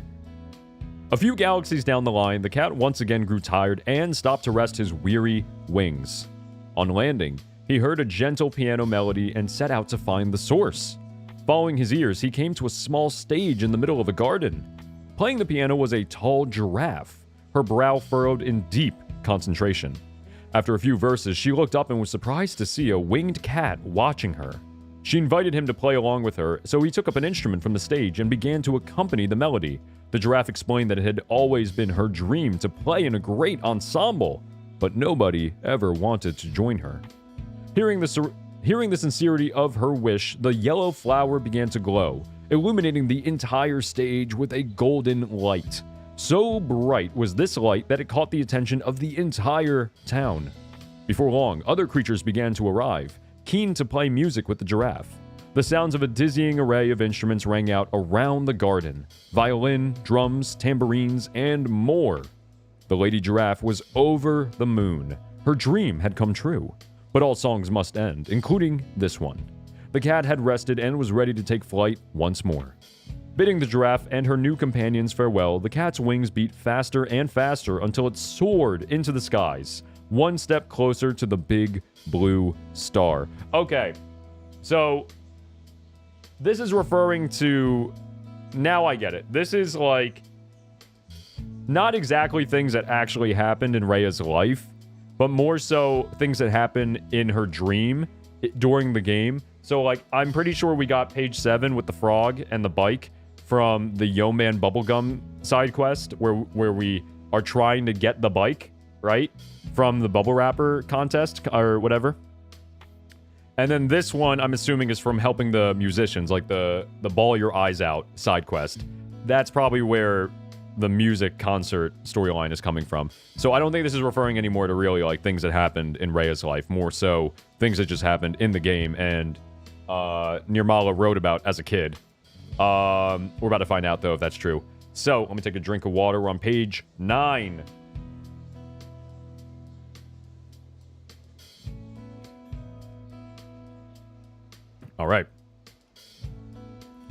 A few galaxies down the line, the cat once again grew tired and stopped to rest his weary wings. On landing, he heard a gentle piano melody and set out to find the source. Following his ears, he came to a small stage in the middle of a garden. Playing the piano was a tall giraffe, her brow furrowed in deep concentration. After a few verses, she looked up and was surprised to see a winged cat watching her. She invited him to play along with her, so he took up an instrument from the stage and began to accompany the melody. The giraffe explained that it had always been her dream to play in a great ensemble, but nobody ever wanted to join her. Hearing Hearing the sincerity of her wish, the yellow flower began to glow, illuminating the entire stage with a golden light. So bright was this light that it caught the attention of the entire town. Before long, other creatures began to arrive, keen to play music with the giraffe. The sounds of a dizzying array of instruments rang out around the garden: violin, drums, tambourines, and more. The lady giraffe was over the moon. Her dream had come true. But all songs must end, including this one. The cat had rested and was ready to take flight once more. Bidding the giraffe and her new companions farewell, the cat's wings beat faster and faster until it soared into the skies, one step closer to the big blue star. Okay, so this is referring to... Now I get it. This is like... not exactly things that actually happened in Rhea's life, but more so things that happen in her dream during the game. So, like, I'm pretty sure we got page 7 with the frog and the bike from the Yo Man Bubblegum side quest, where we are trying to get the bike, right? From the bubble wrapper contest, or whatever. And then this one, I'm assuming, is from helping the musicians, like the Ball Your Eyes Out side quest. That's probably where the music concert storyline is coming from. So I don't think this is referring anymore to really like things that happened in Rhea's life, more so things that just happened in the game and Nirmala wrote about as a kid. We're about to find out though if that's true. So let me take a drink of water. We're on page 9. All right.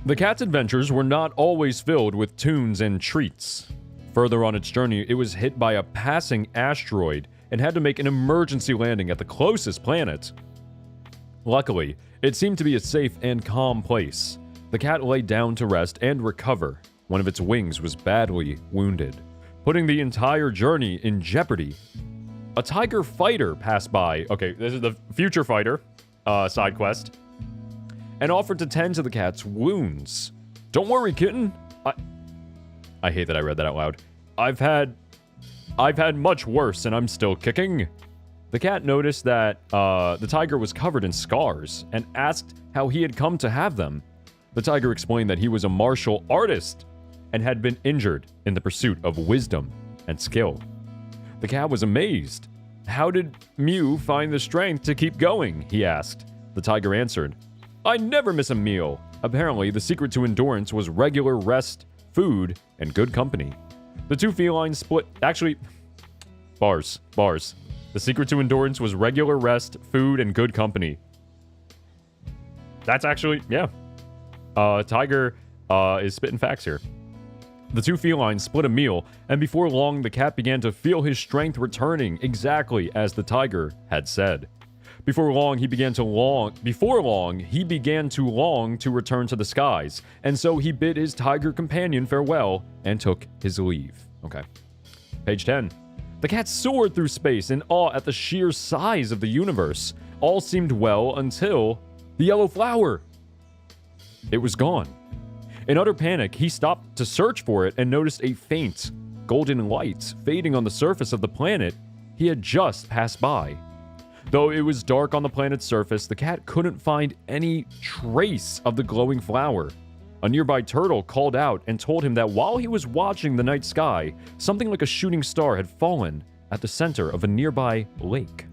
The cat's adventures were not always filled with tunes and treats. Further on its journey, it was hit by a passing asteroid and had to make an emergency landing at the closest planet. Luckily, it seemed to be a safe and calm place. The cat lay down to rest and recover. One of its wings was badly wounded, putting the entire journey in jeopardy. A tiger fighter passed by. Okay, this is the future fighter side quest. And offered to tend to the cat's wounds. Don't worry, kitten. I hate that I read that out loud. I've had much worse and I'm still kicking. The cat noticed that the tiger was covered in scars and asked how he had come to have them. The tiger explained that he was a martial artist and had been injured in the pursuit of wisdom and skill. The cat was amazed. How did Mew find the strength to keep going? He asked. The tiger answered, I never miss a meal. Apparently, the secret to endurance was regular rest, food, and good company. The two felines split... Actually, bars. The secret to endurance was regular rest, food, and good company. That's actually... yeah. Tiger is spitting facts here. The two felines split a meal, and before long, the cat began to feel his strength returning exactly as the tiger had said. Before long, he began to long to return to the skies, and so he bid his tiger companion farewell and took his leave. Okay. Page 10. The cat soared through space in awe at the sheer size of the universe. All seemed well until the yellow flower. It was gone. In utter panic, he stopped to search for it and noticed a faint, golden light fading on the surface of the planet he had just passed by. Though it was dark on the planet's surface, the cat couldn't find any trace of the glowing flower. A nearby turtle called out and told him that while he was watching the night sky, something like a shooting star had fallen at the center of a nearby lake.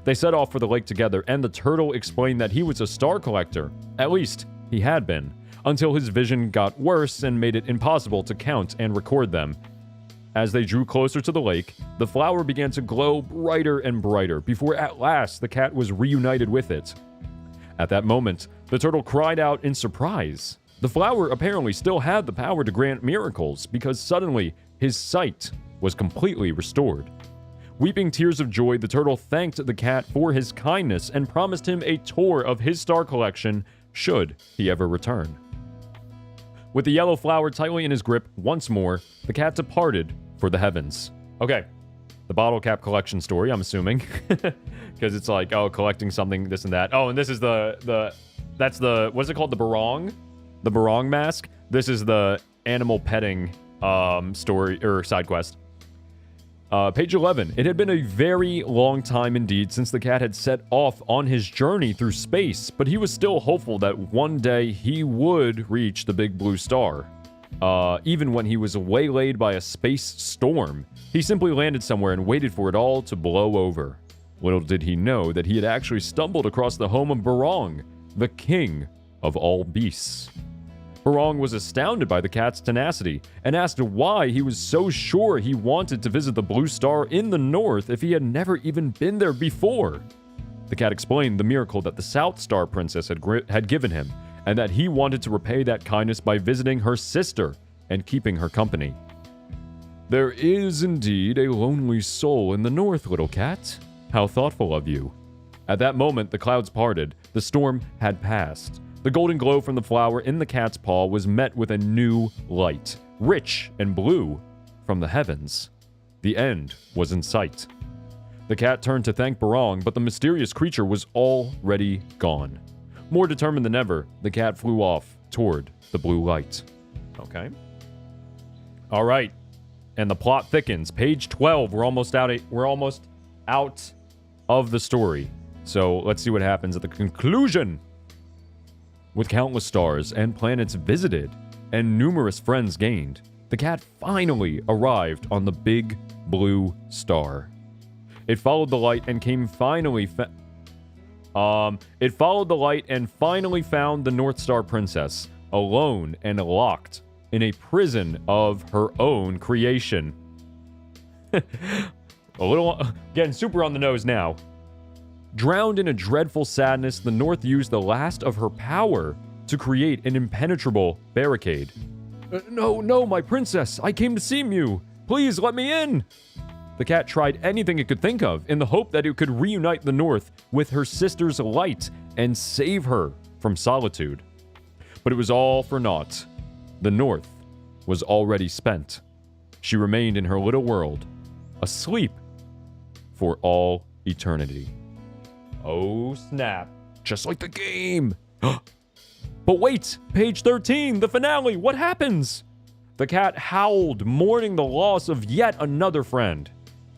They set off for the lake together, and the turtle explained that he was a star collector. At least, he had been, until his vision got worse and made it impossible to count and record them. As they drew closer to the lake, the flower began to glow brighter and brighter before at last the cat was reunited with it. At that moment, the turtle cried out in surprise. The flower apparently still had the power to grant miracles because suddenly his sight was completely restored. Weeping tears of joy, the turtle thanked the cat for his kindness and promised him a tour of his star collection should he ever return. With the yellow flower tightly in his grip once more, the cat departed for the heavens. Okay, the bottle cap collection story, I'm assuming. Because it's like, oh, collecting something, this and that. Oh, and this is that's the, what's it called? The barong? The barong mask? This is the animal petting story, or side quest. Page 11. It had been a very long time indeed since the cat had set off on his journey through space, but he was still hopeful that one day he would reach the big blue star. Even when he was waylaid by a space storm, he simply landed somewhere and waited for it all to blow over. Little did he know that he had actually stumbled across the home of Barong, the king of all beasts. Barong was astounded by the cat's tenacity and asked why he was so sure he wanted to visit the blue star in the north if he had never even been there before. The cat explained the miracle that the South Star Princess had given him, and that he wanted to repay that kindness by visiting her sister and keeping her company. "There is indeed a lonely soul in the north, little cat. How thoughtful of you." At that moment, the clouds parted. The storm had passed. The golden glow from the flower in the cat's paw was met with a new light, rich and blue, from the heavens. The end was in sight. The cat turned to thank Barong, but the mysterious creature was already gone. More determined than ever, the cat flew off toward the blue light. Okay. All right. And the plot thickens. Page 12. We're almost out of the story. So let's see what happens at the conclusion. With countless stars and planets visited and numerous friends gained, the cat finally arrived on the big blue star. It followed the light and finally found the North Star Princess, alone and locked in a prison of her own creation. Getting super on the nose now. Drowned in a dreadful sadness, the North used the last of her power to create an impenetrable barricade. No, my princess, I came to see you. Please let me in." The cat tried anything it could think of in the hope that it could reunite the North with her sister's light and save her from solitude. But it was all for naught. The North was already spent. She remained in her little world, asleep for all eternity. Oh, snap. Just like the game. But wait, page 13, the finale. What happens? The cat howled, mourning the loss of yet another friend.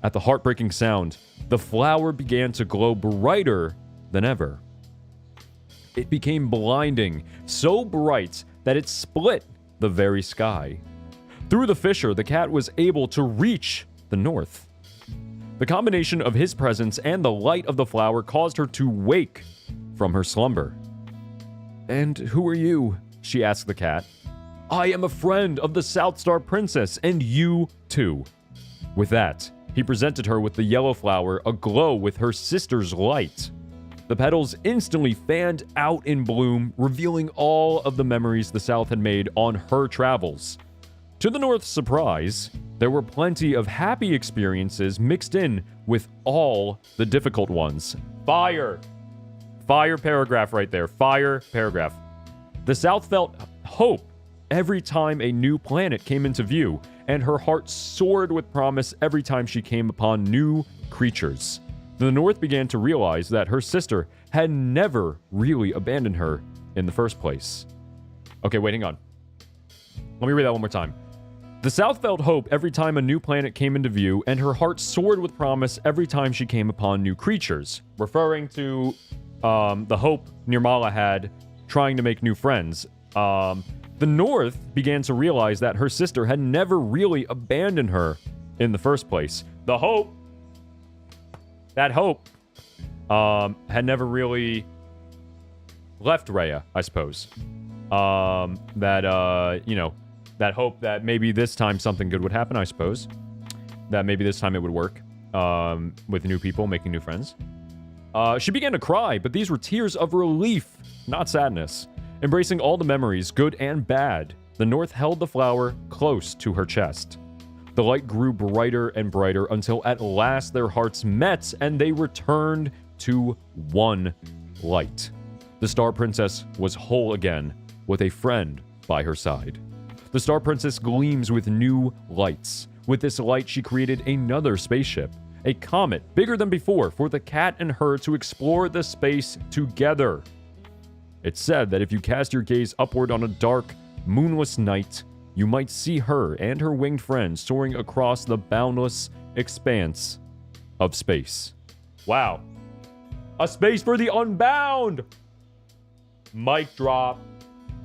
At the heartbreaking sound, the flower began to glow brighter than ever. It became blinding, so bright that it split the very sky. Through the fissure, the cat was able to reach the north. The combination of his presence and the light of the flower caused her to wake from her slumber. "And who are you?" she asked the cat. "I am a friend of the South Star Princess, and you too." With that, he presented her with the yellow flower aglow with her sister's light. The petals instantly fanned out in bloom, revealing all of the memories the South had made on her travels. To the North's surprise, there were plenty of happy experiences mixed in with all the difficult ones. Fire paragraph right there. Fire paragraph. The South felt hope every time a new planet came into view, and her heart soared with promise every time she came upon new creatures. The North began to realize that her sister had never really abandoned her in the first place. Okay, wait, hang on. Let me read that one more time. The South felt hope every time a new planet came into view, and her heart soared with promise every time she came upon new creatures, referring to the hope Nirmala had trying to make new friends. The North began to realize that her sister had never really abandoned her in the first place. That hope had never really left Rhea, I suppose. That hope that maybe this time something good would happen, I suppose. That maybe this time it would work with new people, making new friends. She began to cry, but these were tears of relief, not sadness. Embracing all the memories, good and bad, the North held the flower close to her chest. The light grew brighter and brighter until at last their hearts met and they returned to one light. The Star Princess was whole again, with a friend by her side. The Star Princess gleams with new lights. With this light, she created another spaceship, a comet bigger than before, for the cat and her to explore the space together. It's said that if you cast your gaze upward on a dark, moonless night, you might see her and her winged friends soaring across the boundless expanse of space. Wow. A space for the Unbound. Mic drop.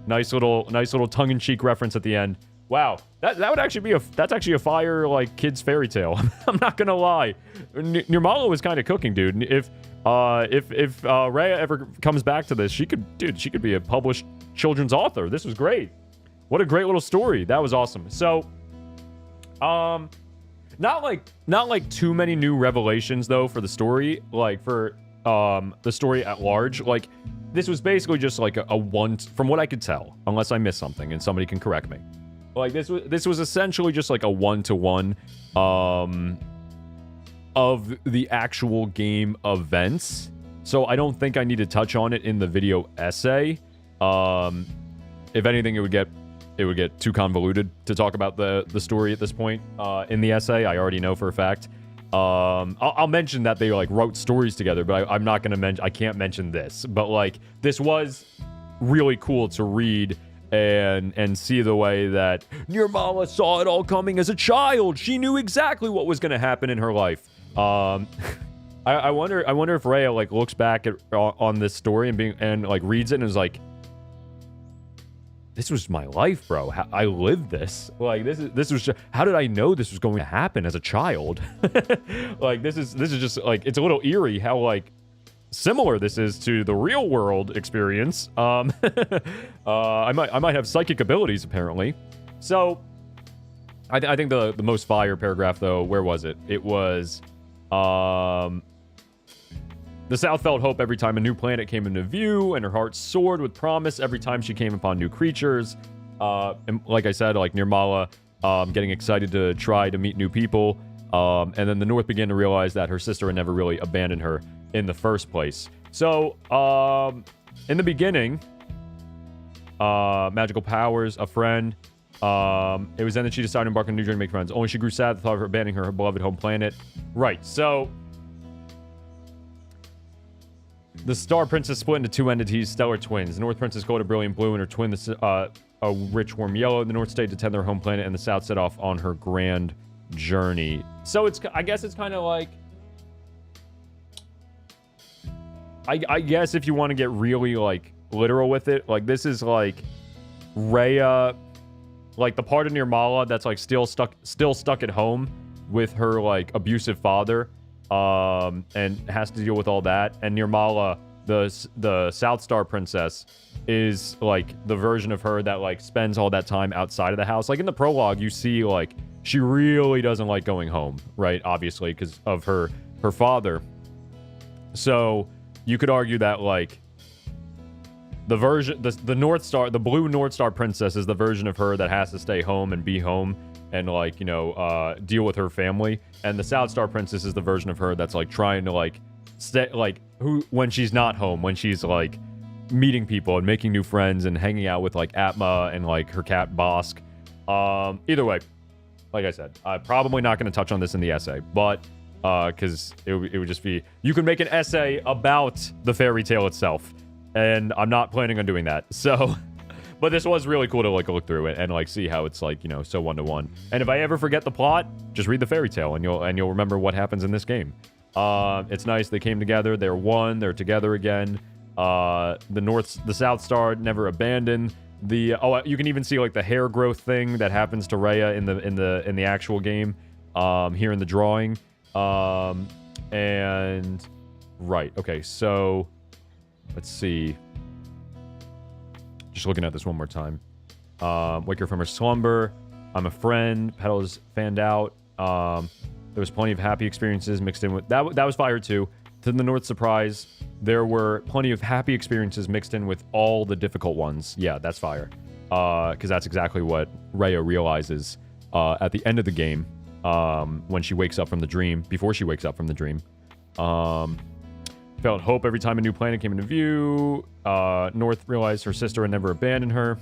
Nice little tongue-in-cheek reference at the end. Wow, that would actually be that's actually a fire like kids fairy tale. I'm not gonna lie. Nirmala was kind of cooking, dude. If Rhea ever comes back to this, she could be a published children's author. This was great. What a great little story. That was awesome. So, not like too many new revelations though for the story, like for the story at large. Like this was basically just like a one, from what I could tell, unless I missed something and somebody can correct me. Like this was essentially just like a 1-to-1 of the actual game events. So I don't think I need to touch on it in the video essay. If anything, it would get too convoluted to talk about the story at this point in the essay. I already know for a fact. I'll mention that they like wrote stories together, but I'm not gonna mention. I can't mention this. But like this was really cool to read and see the way that Nirmala saw it all coming as a child. She knew exactly what was gonna happen in her life. I wonder if Rhea like looks back on this story and like reads it and is like, this was my life, bro. I lived this. Like this was just, how did I know this was going to happen as a child? Like this is just like, it's a little eerie how like similar this is to the real world experience. I might have psychic abilities apparently. So I think the most fire paragraph though, where was it? It was the South felt hope every time a new planet came into view, and her heart soared with promise every time she came upon new creatures. And like I said, like Nirmala getting excited to try to meet new people. And then the North began to realize that her sister had never really abandoned her in the first place. So, in the beginning, magical powers, a friend. It was then that she decided to embark on a new journey to make friends. Only she grew sad at the thought of her abandoning her beloved home planet. Right, so the Star Princess split into two entities, stellar twins. The North Princess glowed a brilliant blue, and her twin, a rich warm yellow. The North stayed to tend their home planet, and the South set off on her grand journey. So I guess it's kind of like, I guess if you want to get really like literal with it, like this is like Rhea, like the part of Nirmala that's like still stuck at home with her like abusive father, and has to deal with all that. And Nirmala, the South Star Princess, is like the version of her that like spends all that time outside of the house. Like in the prologue, you see like she really doesn't like going home, right? Obviously, because of her father. So you could argue that like the version, the North Star, the blue North Star Princess is the version of her that has to stay home and be home and like, you know, deal with her family. And the South Star Princess is the version of her that's like trying to like stay, like when she's not home, when she's like meeting people and making new friends and hanging out with like Atma and like her cat Bosk. Either way, like I said, I'm probably not going to touch on this in the essay, but because it would just be, you can make an essay about the fairy tale itself, and I'm not planning on doing that. So, but this was really cool to like look through it and like see how it's like, you know, so 1-to-1. And if I ever forget the plot, just read the fairy tale and you'll remember what happens in this game. It's nice they came together, they're one, they're together again. The South Star never abandoned. You can even see like the hair growth thing that happens to Rhea in the actual game, here in the drawing. And right, okay, so let's see. Just looking at this one more time. Wake her from her slumber. I'm a friend. Petals fanned out. There was plenty of happy experiences mixed in with that was fire too. To the North's surprise, there were plenty of happy experiences mixed in with all the difficult ones. Yeah, that's fire. Because that's exactly what Rhea realizes at the end of the game, when she wakes up from the dream, before she wakes up from the dream. Felt hope every time a new planet came into view. North realized her sister had never abandoned her.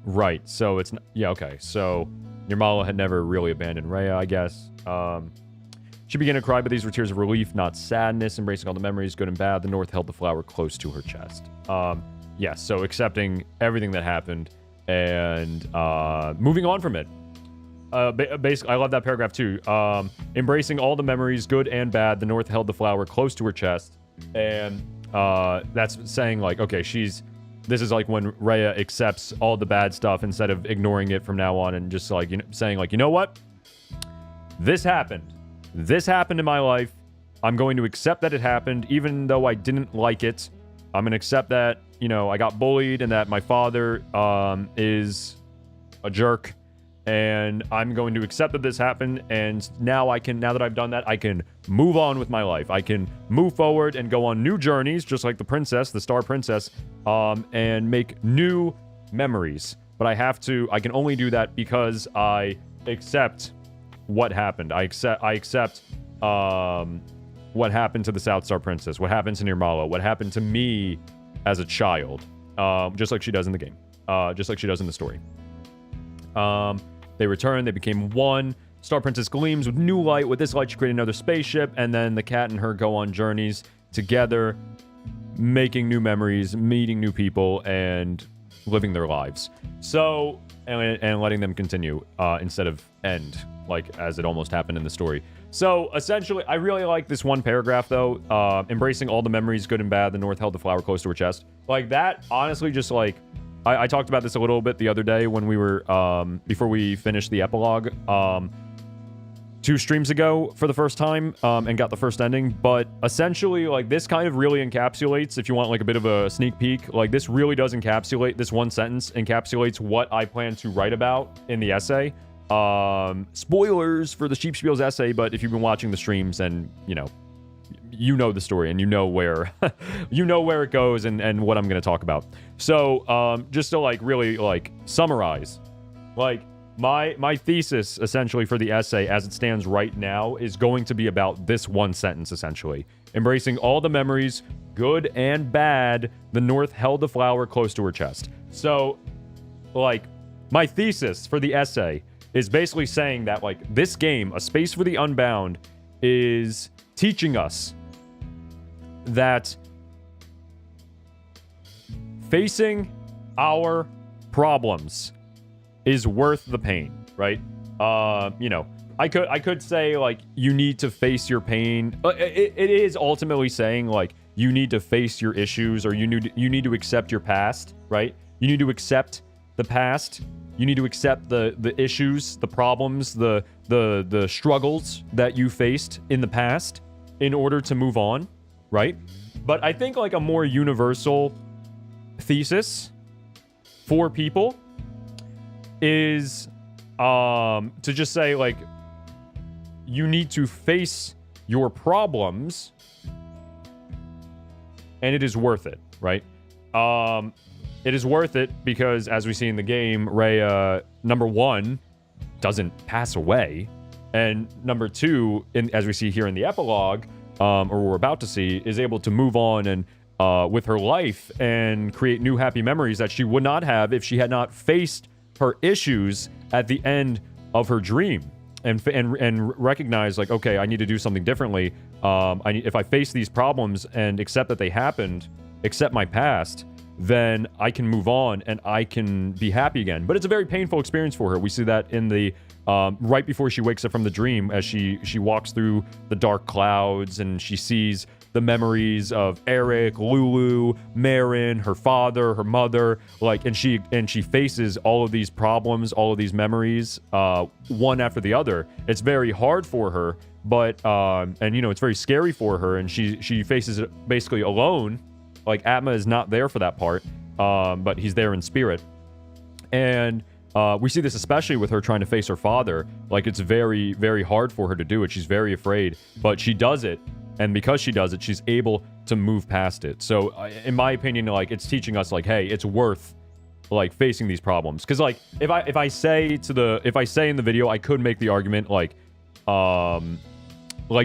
Right, so it's... Yeah, okay. So Nirmala had never really abandoned Rhea, I guess. She began to cry, but these were tears of relief, not sadness. Embracing all the memories, good and bad, the North held the flower close to her chest. Yes, so accepting everything that happened and moving on from it. basically, I love that paragraph too. Embracing all the memories, good and bad, the North held the flower close to her chest. And that's saying, like, okay, this is like when Rhea accepts all the bad stuff instead of ignoring it from now on and just like, saying like, you know what? This happened. This happened in my life. I'm going to accept that it happened, even though I didn't like it. I'm going to accept that, I got bullied and that my father is a jerk. And I'm going to accept that this happened. And now that I've done that, I can move on with my life. I can move forward and go on new journeys, just like the Star Princess, and make new memories. But I can only do that because I accept what happened. I accept what happened to the South Star Princess, what happened to Nirmala, what happened to me as a child, just like she does in the game, just like she does in the story. They return, they became one. Star Princess gleams with new light. With this light, she created another spaceship, and then the cat and her go on journeys together, making new memories, meeting new people, and living their lives. So, and letting them continue instead of end, like as it almost happened in the story. So, essentially, I really like this one paragraph, though. Embracing all the memories, good and bad, the North held the flower close to her chest. Like, that, honestly, just like... I talked about this a little bit the other day when we were, before we finished the epilogue, 2 streams ago for the first time, and got the first ending. But essentially, like, this kind of really encapsulates, if you want, like, a bit of a sneak peek, like, this really does encapsulate, this one sentence encapsulates what I plan to write about in the essay. Spoilers for the Sheep Spiel's essay, but if you've been watching the streams, then, you know the story and you know where it goes and what I'm going to talk about. So just to like really like summarize, like my thesis essentially for the essay as it stands right now is going to be about this one sentence essentially. Embracing all the memories, good and bad, the North held the flower close to her chest. So like my thesis for the essay is basically saying that like this game, A Space for the Unbound, is teaching us that facing our problems is worth the pain, right? I could say like you need to face your pain. It is ultimately saying like you need to face your issues, or you need to accept your past, right? You need to accept the past. You need to accept the issues, the problems, the struggles that you faced in the past in order to move on, right? But I think like a more universal thesis for people is to just say like you need to face your problems and it is worth it, right? It is worth it because as we see in the game, Rhea, number 1, doesn't pass away. And number 2, as we see here in the epilogue, or we're about to see, is able to move on and with her life and create new happy memories that she would not have if she had not faced her issues at the end of her dream and recognize like, okay, I need to do something differently. If I face these problems and accept that they happened, accept my past, then I can move on and I can be happy again. But it's a very painful experience for her. We see that in the right before she wakes up from the dream, as she walks through the dark clouds and she sees the memories of Eric, Lulu, Marin, her father, her mother, like, and she faces all of these problems, all of these memories, one after the other. It's very hard for her, but and it's very scary for her, and she faces it basically alone. Like, Atma is not there for that part, but he's there in spirit. And we see this especially with her trying to face her father. Like, it's very, very hard for her to do it. She's very afraid, but she does it. And because she does it, she's able to move past it. So, in my opinion, like, it's teaching us, like, hey, it's worth, like, facing these problems. Because, like, if I say in the video, I could make the argument, like,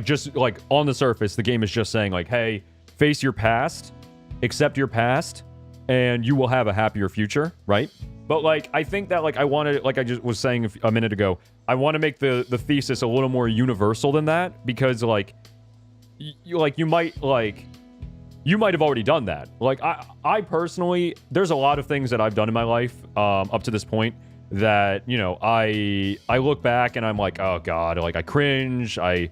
just, like, on the surface, the game is just saying, like, hey, face your past, accept your past, and you will have a happier future, right? But, like, I think that, like, I wanted, like I just was saying a minute ago, I want to make the thesis a little more universal than that, because, like, you might have already done that. Like, I personally, there's a lot of things that I've done in my life up to this point that, you know, I look back and I'm like, oh God, like I cringe, I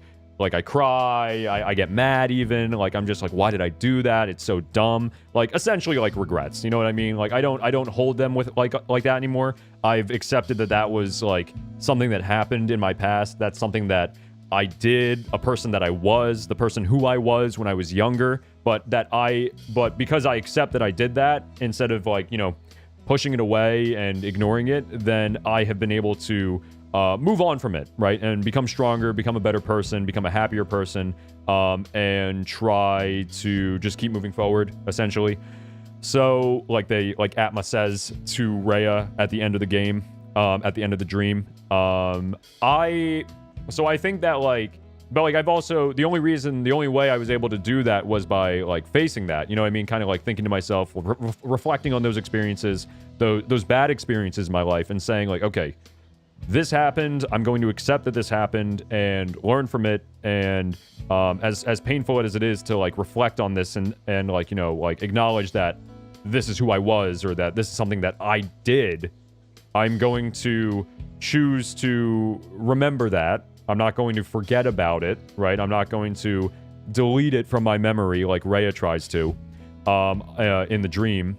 cry, I get mad even, like I'm just like, why did I do that? It's so dumb. Like essentially like regrets, you know what I mean? Like I don't hold them with like that anymore. I've accepted that was like something that happened in my past. That's something that I did, a person that I was, the person who I was when I was younger, but because I accept that I did that, instead of like, you know, pushing it away and ignoring it, then I have been able to move on from it, right? And become stronger, become a better person, become a happier person, and try to just keep moving forward, essentially. So, like Atma says to Rhea at the end of the game, at the end of the dream, I think that I've also, the only way I was able to do that was by like facing that, you know what I mean? Kind of like thinking to myself, reflecting on those experiences, those bad experiences in my life, and saying like, okay, this happened, I'm going to accept that this happened and learn from it. And as painful as it is to like reflect on this and like, you know, like acknowledge that this is who I was, or that this is something that I did, I'm going to choose to remember that. I'm not going to forget about it, right? I'm not going to delete it from my memory like Rhea tries to in the dream.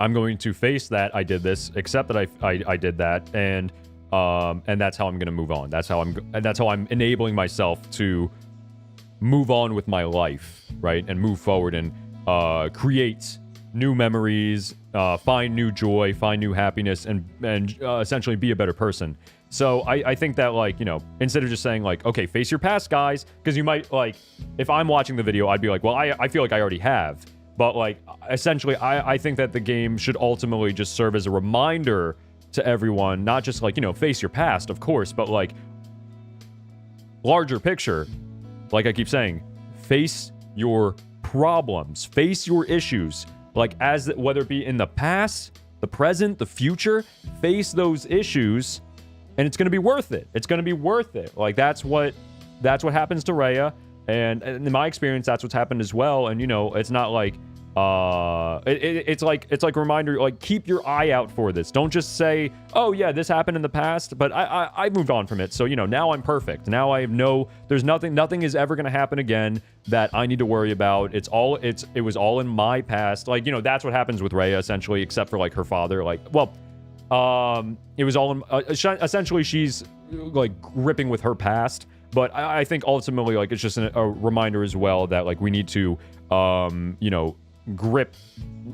I'm going to face that I did this, accept that I did that, and that's how I'm going to move on. That's how I'm enabling myself to move on with my life, right? And move forward and create new memories, find new joy, find new happiness, and essentially be a better person. So I think that, like, you know, instead of just saying like, okay, face your past, guys, because you might, like, if I'm watching the video, I'd be like, well, I feel like I already have. But like, essentially, I think that the game should ultimately just serve as a reminder to everyone, not just like, you know, face your past, of course, but like larger picture, like I keep saying, face your problems, face your issues, like whether it be in the past, the present, the future, face those issues, and it's going to be worth it. It's going to be worth it. Like that's what happens to Rhea, and in my experience, that's what's happened as well. And you know, it's not like it's like a reminder, like keep your eye out for this. Don't just say, oh yeah, this happened in the past, but I moved on from it, so you know, now I'm perfect. Now I have there's nothing is ever going to happen again that I need to worry about. It was all in my past. Like, you know, that's what happens with Rhea essentially, except for like her father. Like, well, it was all in, essentially she's like gripping with her past, but I think ultimately, like, it's just a reminder as well that like we need to you know, grip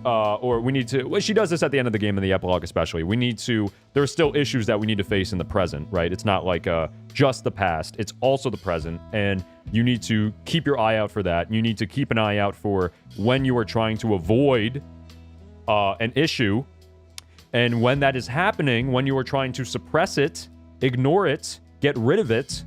or we need to, well, she does this at the end of the game in the epilogue especially, there are still issues that we need to face in the present, right? It's not like just the past, it's also the present, and you need to keep your eye out for that. You need to keep an eye out for when you are trying to avoid an issue, and when that is happening, when you are trying to suppress it, ignore it, get rid of it,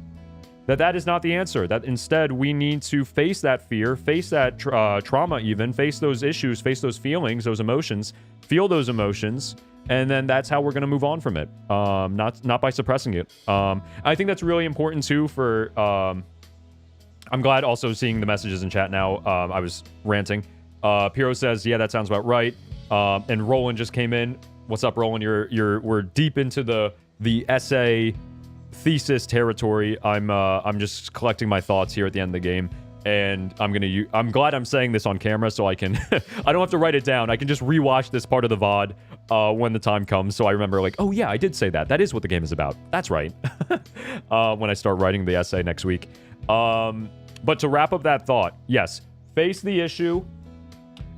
that is not the answer. That instead we need to face that fear, face that trauma, even face those issues, face those feelings, those emotions, feel those emotions, and then that's how we're going to move on from it. Not by suppressing it. I think that's really important too. For I'm glad also seeing the messages in chat now. I was ranting. Piro says, "Yeah, that sounds about right." And Roland just came in. What's up, Roland? We're deep into the essay thesis territory. I'm just collecting my thoughts here at the end of the game, and I'm glad I'm saying this on camera so I can I don't have to write it down. I can just rewatch this part of the VOD when the time comes, so I remember like, oh yeah, I did say that. That is what the game is about. That's right. When I start writing the essay next week. But to wrap up that thought, yes, face the issue.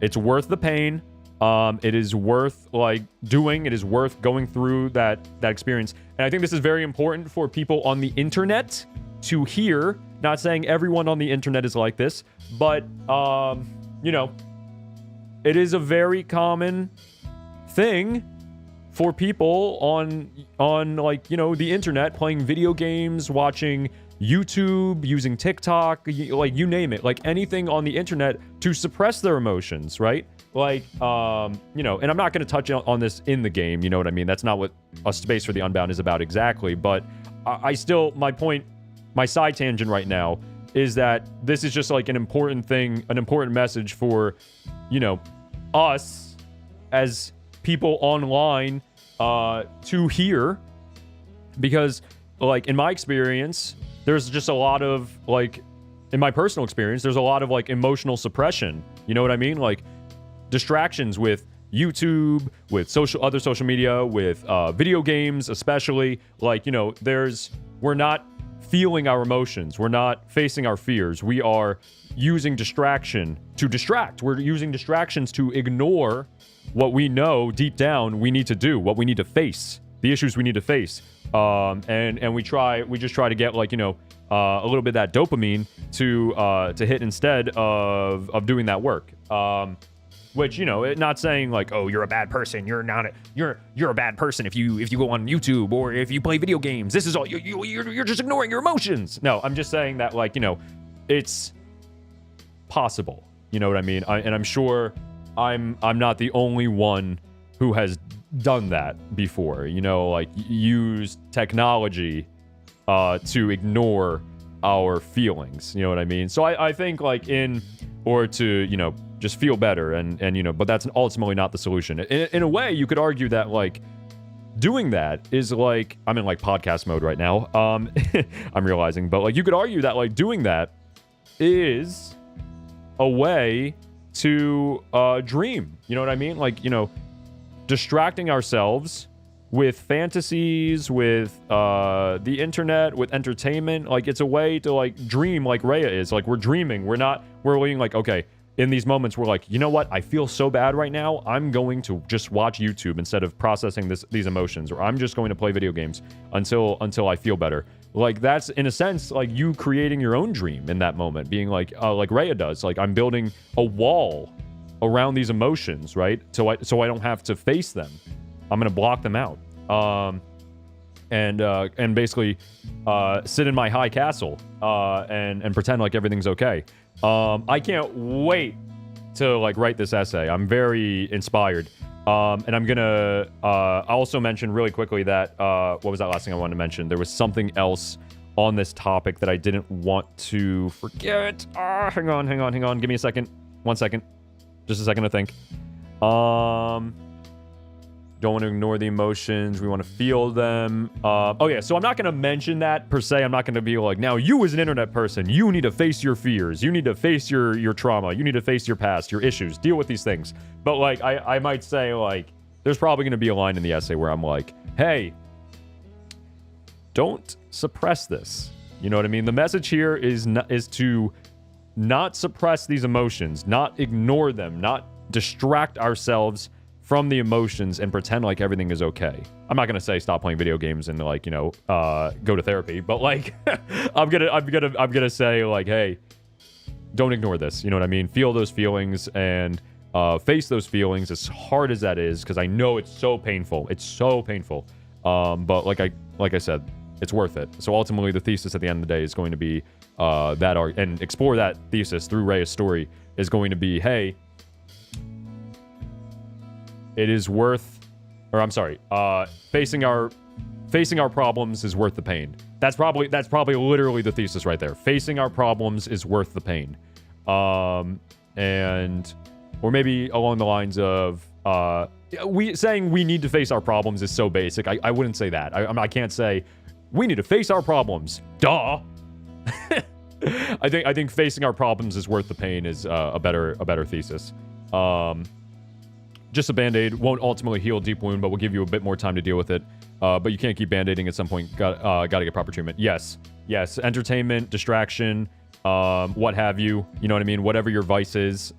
It's worth the pain. It is worth doing. It is worth going through that experience. And I think this is very important for people on the internet to hear. Not saying everyone on the internet is like this, but you know, it is a very common thing for people on like, you know, the internet, playing video games, watching YouTube, using TikTok, like you name it, like anything on the internet, to suppress their emotions, right? Like, you know, and I'm not going to touch on this in the game, you know what I mean? That's not what a space for the Unbound is about exactly, but I still, my point, my side tangent right now is that this is just like an important thing, an important message for, you know, us as people online, to hear, because like in my experience, there's just a lot of like, in my personal experience, there's a lot of like emotional suppression. You know what I mean? Like distractions with YouTube, with other social media, with video games, especially. Like, you know, we're not feeling our emotions. We're not facing our fears. We are using distraction to distract. We're using distractions to ignore what we know deep down we need to do, what we need to face, the issues we need to face. And we just try to get like, you know, a little bit of that dopamine to hit instead of doing that work. Which, you know, not saying like, oh, you're a bad person. You're a bad person if you go on YouTube or if you play video games. This is all you're just ignoring your emotions. No, I'm just saying that, like, you know, it's possible. You know what I mean? And I'm sure I'm not the only one who has done that before. You know, like use technology to ignore our feelings. You know what I mean? So I think like or to, you know, just feel better and you know, but that's ultimately not the solution. In a way, you could argue that like doing that is like, I'm in like podcast mode right now. I'm realizing, but like you could argue that like doing that is a way to dream. You know what I mean? Like, you know, distracting ourselves with fantasies, with the internet, with entertainment. Like it's a way to like dream like Rhea is. Like we're dreaming. We're being like, okay, in these moments, we're like, you know what? I feel so bad right now. I'm going to just watch YouTube instead of processing these emotions, or I'm just going to play video games until I feel better. Like that's in a sense like you creating your own dream in that moment, being like Rhea does. Like I'm building a wall around these emotions, right? So I don't have to face them. I'm gonna block them out, and basically sit in my high castle and pretend like everything's okay. I can't wait to like write this essay. I'm very inspired. And I'm gonna also mention really quickly that what was that last thing I wanted to mention? There was something else on this topic that I didn't want to forget. Hang on. Give me a second. 1 second. Just a second to think. Don't want to ignore the emotions. We want to feel them. Oh yeah, so I'm not going to mention that per se. I'm not going to be like, now you as an internet person, you need to face your fears. You need to face your trauma. You need to face your past, your issues. Deal with these things. But like, I might say like, there's probably going to be a line in the essay where I'm like, hey, don't suppress this. You know what I mean? The message here is to not suppress these emotions, not ignore them, not distract ourselves from the emotions and pretend like everything is okay. I'm not gonna say stop playing video games and like, you know, go to therapy, but like I'm gonna say like, hey, don't ignore this. You know what I mean? Feel those feelings and face those feelings as hard as that is, because I know it's so painful. It's so painful. But like I said, it's worth it. So ultimately, the thesis at the end of the day is going to be and explore that thesis through Rhea's story is going to be, hey, it is worth, or I'm sorry, facing our problems is worth the pain. That's probably literally the thesis right there. Facing our problems is worth the pain. And or maybe along the lines of saying we need to face our problems is so basic. I wouldn't say that. I can't say we need to face our problems. Duh. I think facing our problems is worth the pain is a better thesis. Just a band-aid won't ultimately heal a deep wound, but will give you a bit more time to deal with it. But you can't keep band-aiding at some point. Got to get proper treatment. Yes. Entertainment, distraction, what have you. You know what I mean? Whatever your vice is.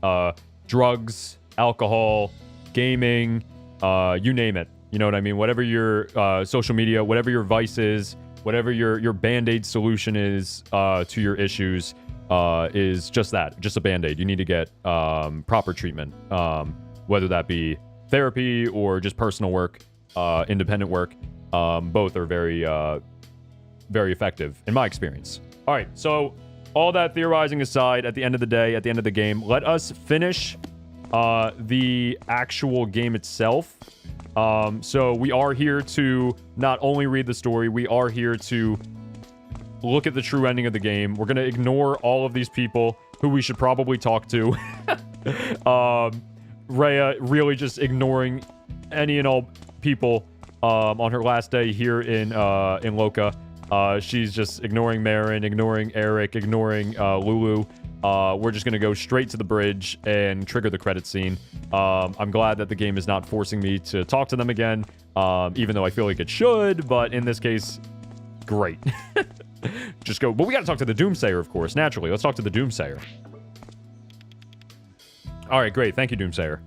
Drugs, alcohol, gaming, you name it. You know what I mean? Whatever your social media, whatever your vice is, whatever your band-aid solution is to your issues is just that. Just a band-aid. You need to get proper treatment. Whether that be therapy or just personal work, independent work, both are very effective in my experience. All right, so all that theorizing aside, at the end of the day, at the end of the game, let us finish the actual game itself. So we are here to not only read the story, we are here to look at the true ending of the game. We're going to ignore all of these people who we should probably talk to. Rhea really just ignoring any and all people on her last day here in Loca. She's just ignoring Marin, ignoring Eric, ignoring Lulu. We're just going to go straight to the bridge and trigger the credit scene. I'm glad that the game is not forcing me to talk to them again, even though I feel like it should, but in this case, great. Just go. But we got to talk to the Doomsayer, of course, naturally. Let's talk to the Doomsayer. All right, great. Thank you, Doomsayer.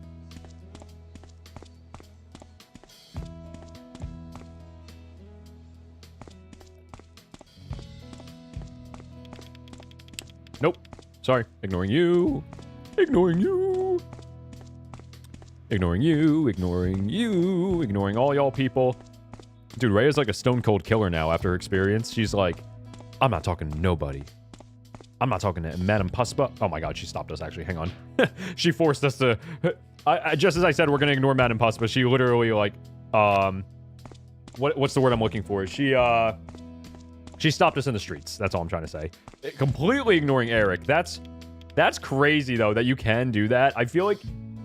Nope. Sorry. Ignoring you. Ignoring you. Ignoring you. Ignoring you. Ignoring all y'all people. Dude, Rhea's like a stone cold killer now after her experience. She's like, I'm not talking to nobody. I'm not talking to Madame Puspa. Oh my god, she stopped us actually. Hang on. She forced us to... just as I said, we're going to ignore Madame Puspa. She literally like... What's the word I'm looking for? She stopped us in the streets. That's all I'm trying to say. Completely ignoring Eric. That's crazy, though, that you can do that. I feel like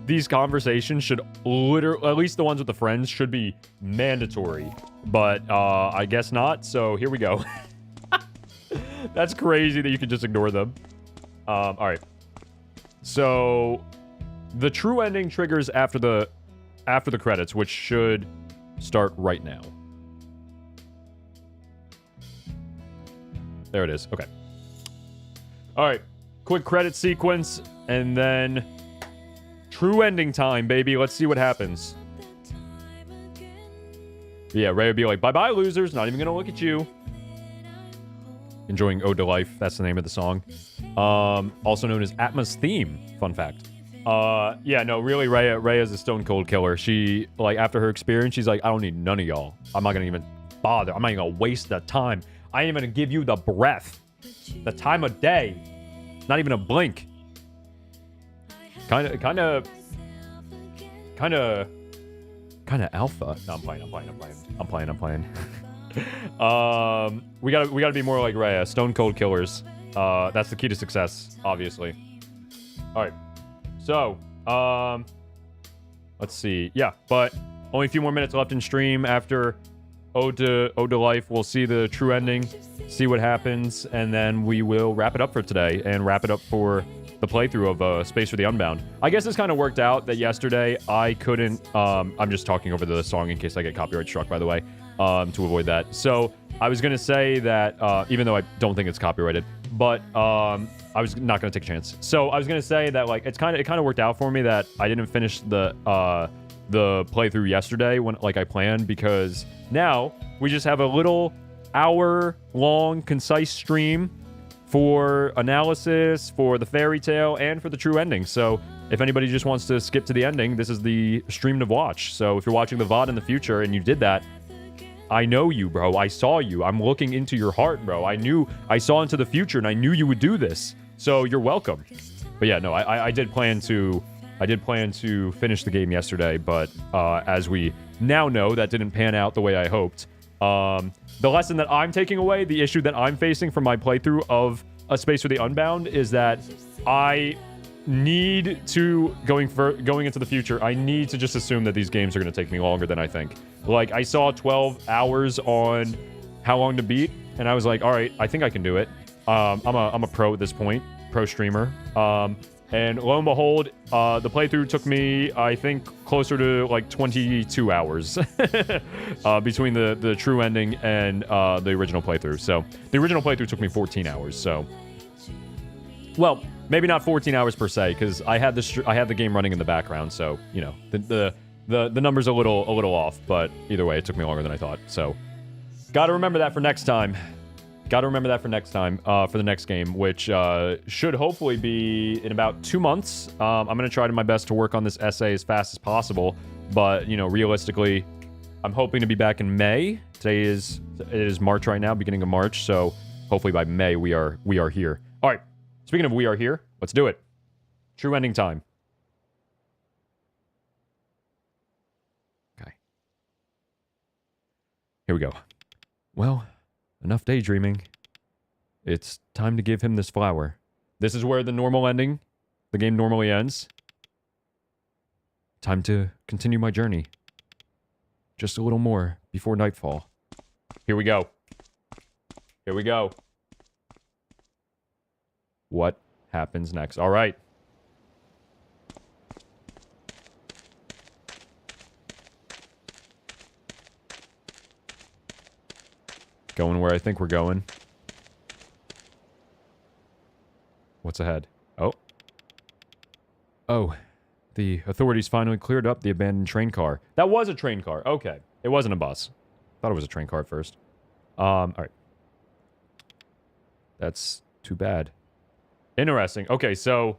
these conversations should literally, at least the ones with the friends, should be mandatory. But I guess not, so here we go. That's crazy that you can just ignore them. All right. So the true ending triggers after the credits, which should start right now. There it is. Okay. All right. Quick credit sequence, and then true ending time, baby. Let's see what happens. Yeah, Ray would be like, bye-bye, losers. Not even gonna look at you. Enjoying Ode to Life. That's the name of the song. Also known as Atma's theme. Fun fact. Yeah, no, really, Rhea is a stone cold killer. She, like, after her experience, she's like, I don't need none of y'all. I'm not gonna even bother. I'm not even gonna waste the time. I ain't even gonna give you the breath. The time of day. Not even a blink. Kinda alpha. No, I'm playing. We gotta be more like Rhea. Stone cold killers. That's the key to success, obviously. Alright. So, let's see. Yeah, but only a few more minutes left in stream after Ode to Life. We'll see the true ending, see what happens, and then we will wrap it up for today and wrap it up for the playthrough of Space for the Unbound. I guess this kind of worked out that yesterday I couldn't... I'm just talking over the song in case I get copyright struck, by the way, to avoid that. So I was going to say that, even though I don't think it's copyrighted, but I was not going to take a chance. So I was going to say that, like, it kind of worked out for me that I didn't finish the playthrough yesterday when, like, I planned, because now we just have a little hour-long, concise stream for analysis, for the fairy tale, and for the true ending. So if anybody just wants to skip to the ending, this is the stream to watch. So if you're watching the VOD in the future and you did that, I know you, bro. I saw you. I'm looking into your heart, bro. I saw into the future, and I knew you would do this. So you're welcome. But yeah, no, I did plan to finish the game yesterday, but as we now know, that didn't pan out the way I hoped. The lesson that I'm taking away, the issue that I'm facing from my playthrough of A Space for the Unbound, is that I need to, going into the future, I need to just assume that these games are going to take me longer than I think. Like, I saw 12 hours on how long to beat, and I was like, all right, I think I can do it. I'm a pro at this point, pro streamer. And lo and behold, the playthrough took me, I think, closer to like 22 hours between the true ending and the original playthrough. So the original playthrough took me 14 hours. So, well, maybe not 14 hours per se, because I had the game running in the background. So, you know, the number's a little off. But either way, it took me longer than I thought. So, gotta remember that for next time. Got to remember that for next time, for the next game, which should hopefully be in about 2 months. I'm going to try my best to work on this essay as fast as possible, but, you know, realistically, I'm hoping to be back in May. It is March right now, beginning of March, so hopefully by May we are here. All right, speaking of we are here, let's do it. True ending time. Okay. Here we go. Well... enough daydreaming. It's time to give him this flower. This is where the normal ending, the game normally ends. Time to continue my journey. Just a little more before nightfall. Here we go. Here we go. What happens next? All right. Going where I think we're going. What's ahead? Oh. Oh. The authorities finally cleared up the abandoned train car. That was a train car. Okay. It wasn't a bus. Thought it was a train car at first. Alright. That's too bad. Interesting. Okay, so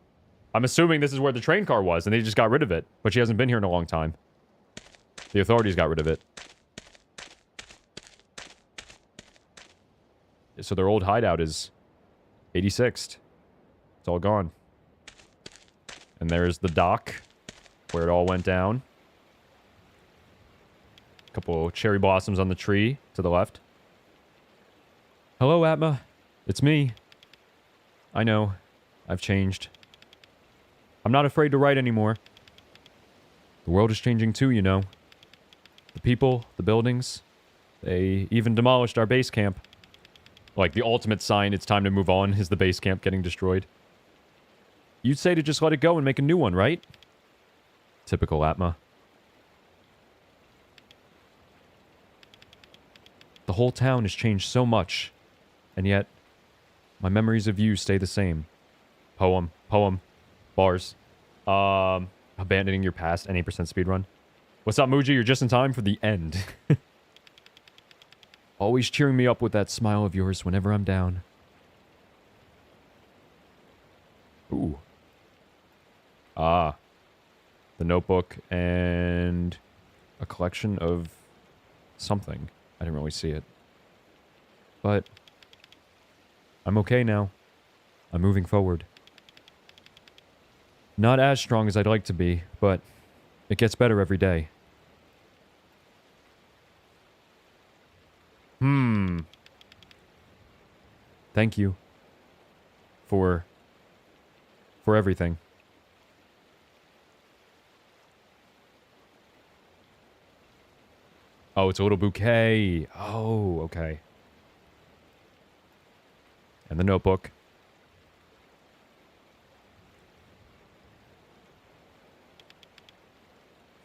I'm assuming this is where the train car was, and they just got rid of it. But she hasn't been here in a long time. The authorities got rid of it. So their old hideout is 86th. It's all gone. And there's the dock where it all went down. A couple cherry blossoms on the tree to the left. Hello, Atma. It's me. I know. I've changed. I'm not afraid to write anymore. The world is changing too, you know. The people, the buildings, they even demolished our base camp. Like, the ultimate sign it's time to move on is the base camp getting destroyed. You'd say to just let it go and make a new one, right? Typical Atma. The whole town has changed so much, and yet, my memories of you stay the same. Poem, bars. Abandoning your past, and 8% speedrun. What's up, Muji? You're just in time for the end. Always cheering me up with that smile of yours whenever I'm down. Ooh. Ah. The notebook and a collection of something. I didn't really see it. But I'm okay now. I'm moving forward. Not as strong as I'd like to be, but it gets better every day. Thank you. For everything. Oh, it's a little bouquet. Oh, okay. And the notebook.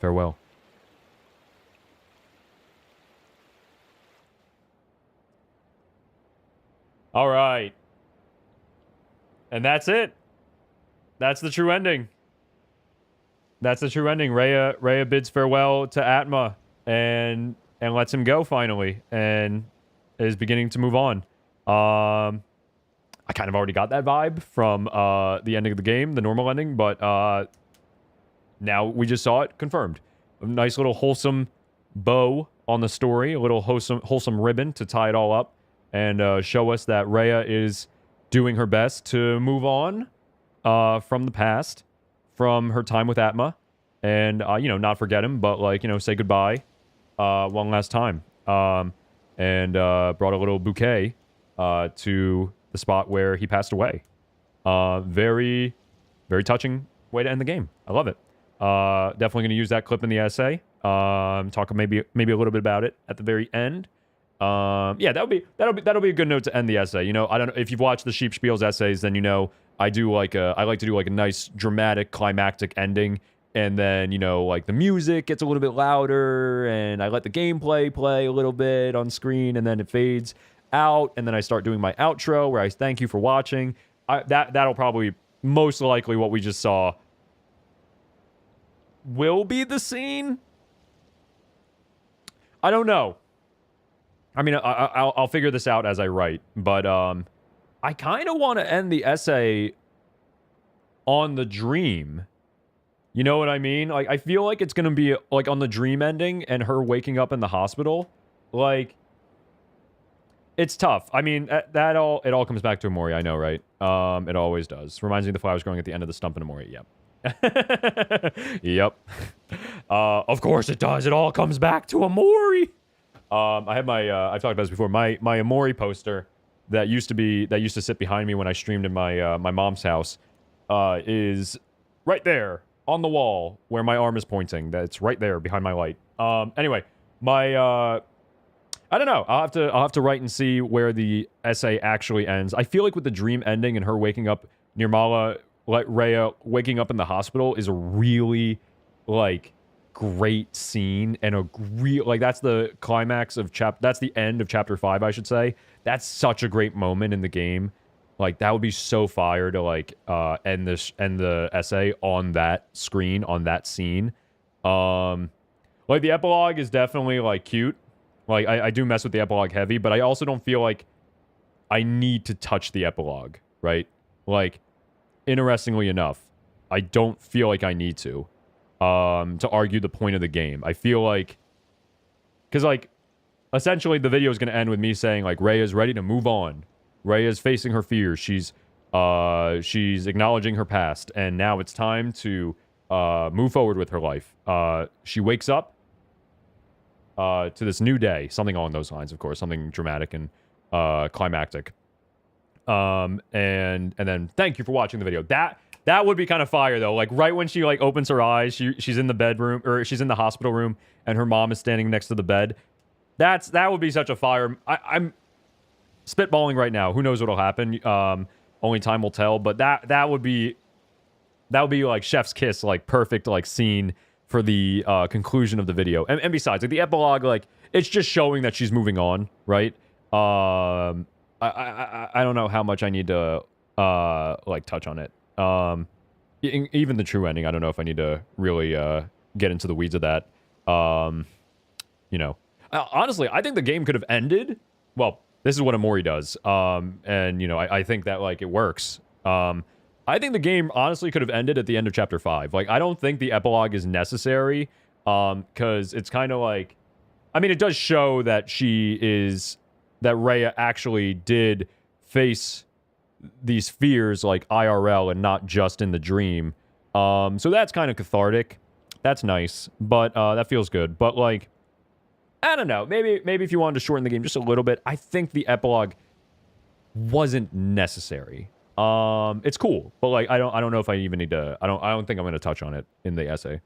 Farewell. All right. And that's it. That's the true ending. That's the true ending. Rhea bids farewell to Atma and lets him go finally and is beginning to move on. I kind of already got that vibe from the ending of the game, the normal ending, but now we just saw it confirmed. A nice little wholesome bow on the story, a little wholesome ribbon to tie it all up and show us that Rhea is doing her best to move on from the past, from her time with Atma, and, you know, not forget him, but, like, you know, say goodbye one last time. And brought a little bouquet to the spot where he passed away. Very, very touching way to end the game. I love it. Definitely going to use that clip in the essay. Talk maybe a little bit about it at the very end. Yeah, that'll be a good note to end the essay. You know, I don't know if you've watched the Sheep Spiel's essays, then you know I like to do like a nice dramatic climactic ending, and then, you know, like the music gets a little bit louder, and I let the gameplay play a little bit on screen, and then it fades out, and then I start doing my outro where I thank you for watching. That'll probably most likely what we just saw will be the scene. I don't know. I mean, I'll figure this out as I write, but I kind of want to end the essay on the dream. You know what I mean? Like, I feel like it's gonna be like on the dream ending and her waking up in the hospital. Like, it's tough. I mean, it all comes back to Amori. I know, right? It always does. Reminds me of the flowers growing at the end of the stump in Amori. Yep. Yep. Of course it does. It all comes back to Amori. I have my, I've talked about this before, my Amori poster that used to sit behind me when I streamed in my, my mom's house, is right there on the wall where my arm is pointing. That's right there behind my light. Anyway, I don't know. I'll have to write and see where the essay actually ends. I feel like with the dream ending and her waking up, Nirmala, like Rhea waking up in the hospital is a really like great scene and a real like that's the climax of that's the end of chapter 5, I should say. That's such a great moment in the game. Like that would be so fire to like end the essay on that screen, on that scene. Like the epilogue is definitely like cute. Like, I do mess with the epilogue heavy, but I also don't feel like I need to touch the epilogue, right? Like, interestingly enough, I don't feel like I need to argue the point of the game. I feel like, because, like, essentially the video is going to end with me saying, like, Rhea's ready to move on. Rhea's facing her fears. She's acknowledging her past, and now it's time to move forward with her life. She wakes up to this new day, something along those lines, of course, something dramatic and climactic. And then thank you for watching the video. That would be kind of fire though. Like right when she like opens her eyes, she's in the bedroom or she's in the hospital room, and her mom is standing next to the bed. That would be such a fire. I'm spitballing right now. Who knows what'll happen? Only time will tell. But that would be like chef's kiss, like perfect like scene for the conclusion of the video. And besides, like the epilogue, like it's just showing that she's moving on, right? I don't know how much I need to like touch on it. Even the true ending, I don't know if I need to really get into the weeds of that. You know, honestly, I think the game could have ended. Well, this is what Amori does. And you know, I think that like it works. I think the game honestly could have ended at the end of chapter 5. Like, I don't think the epilogue is necessary, because it's kind of like, I mean, it does show that that Rhea actually did face these fears like IRL and not just in the dream. So that's kind of cathartic. That's nice, but that feels good. But like, I don't know. Maybe if you wanted to shorten the game just a little bit, I think the epilogue wasn't necessary. It's cool, but like I don't know if I even need to. I don't think I'm gonna touch on it in the essay.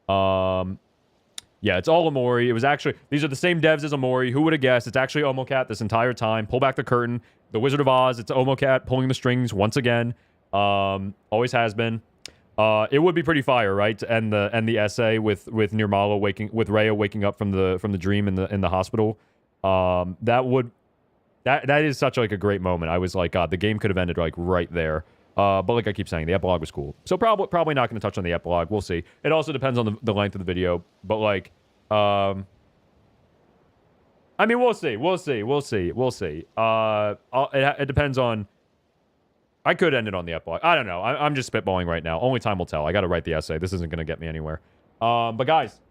Yeah, it's all Amori. It was actually, these are the same devs as Amori. Who would have guessed? It's actually Omocat this entire time. Pull back the curtain. The Wizard of Oz. It's Omocat pulling the strings once again. Always has been. It would be pretty fire, right? To end the essay with Nirmala with Rhea waking up from the dream in the hospital. That is such like a great moment. I was like, God, the game could have ended like right there. But like I keep saying, the epilogue was cool. So probably not going to touch on the epilogue. We'll see. It also depends on the length of the video. But like, I mean, we'll see. It depends on. I could end it on the epilogue. I don't know. I'm just spitballing right now. Only time will tell. I got to write the essay. This isn't going to get me anywhere. But guys,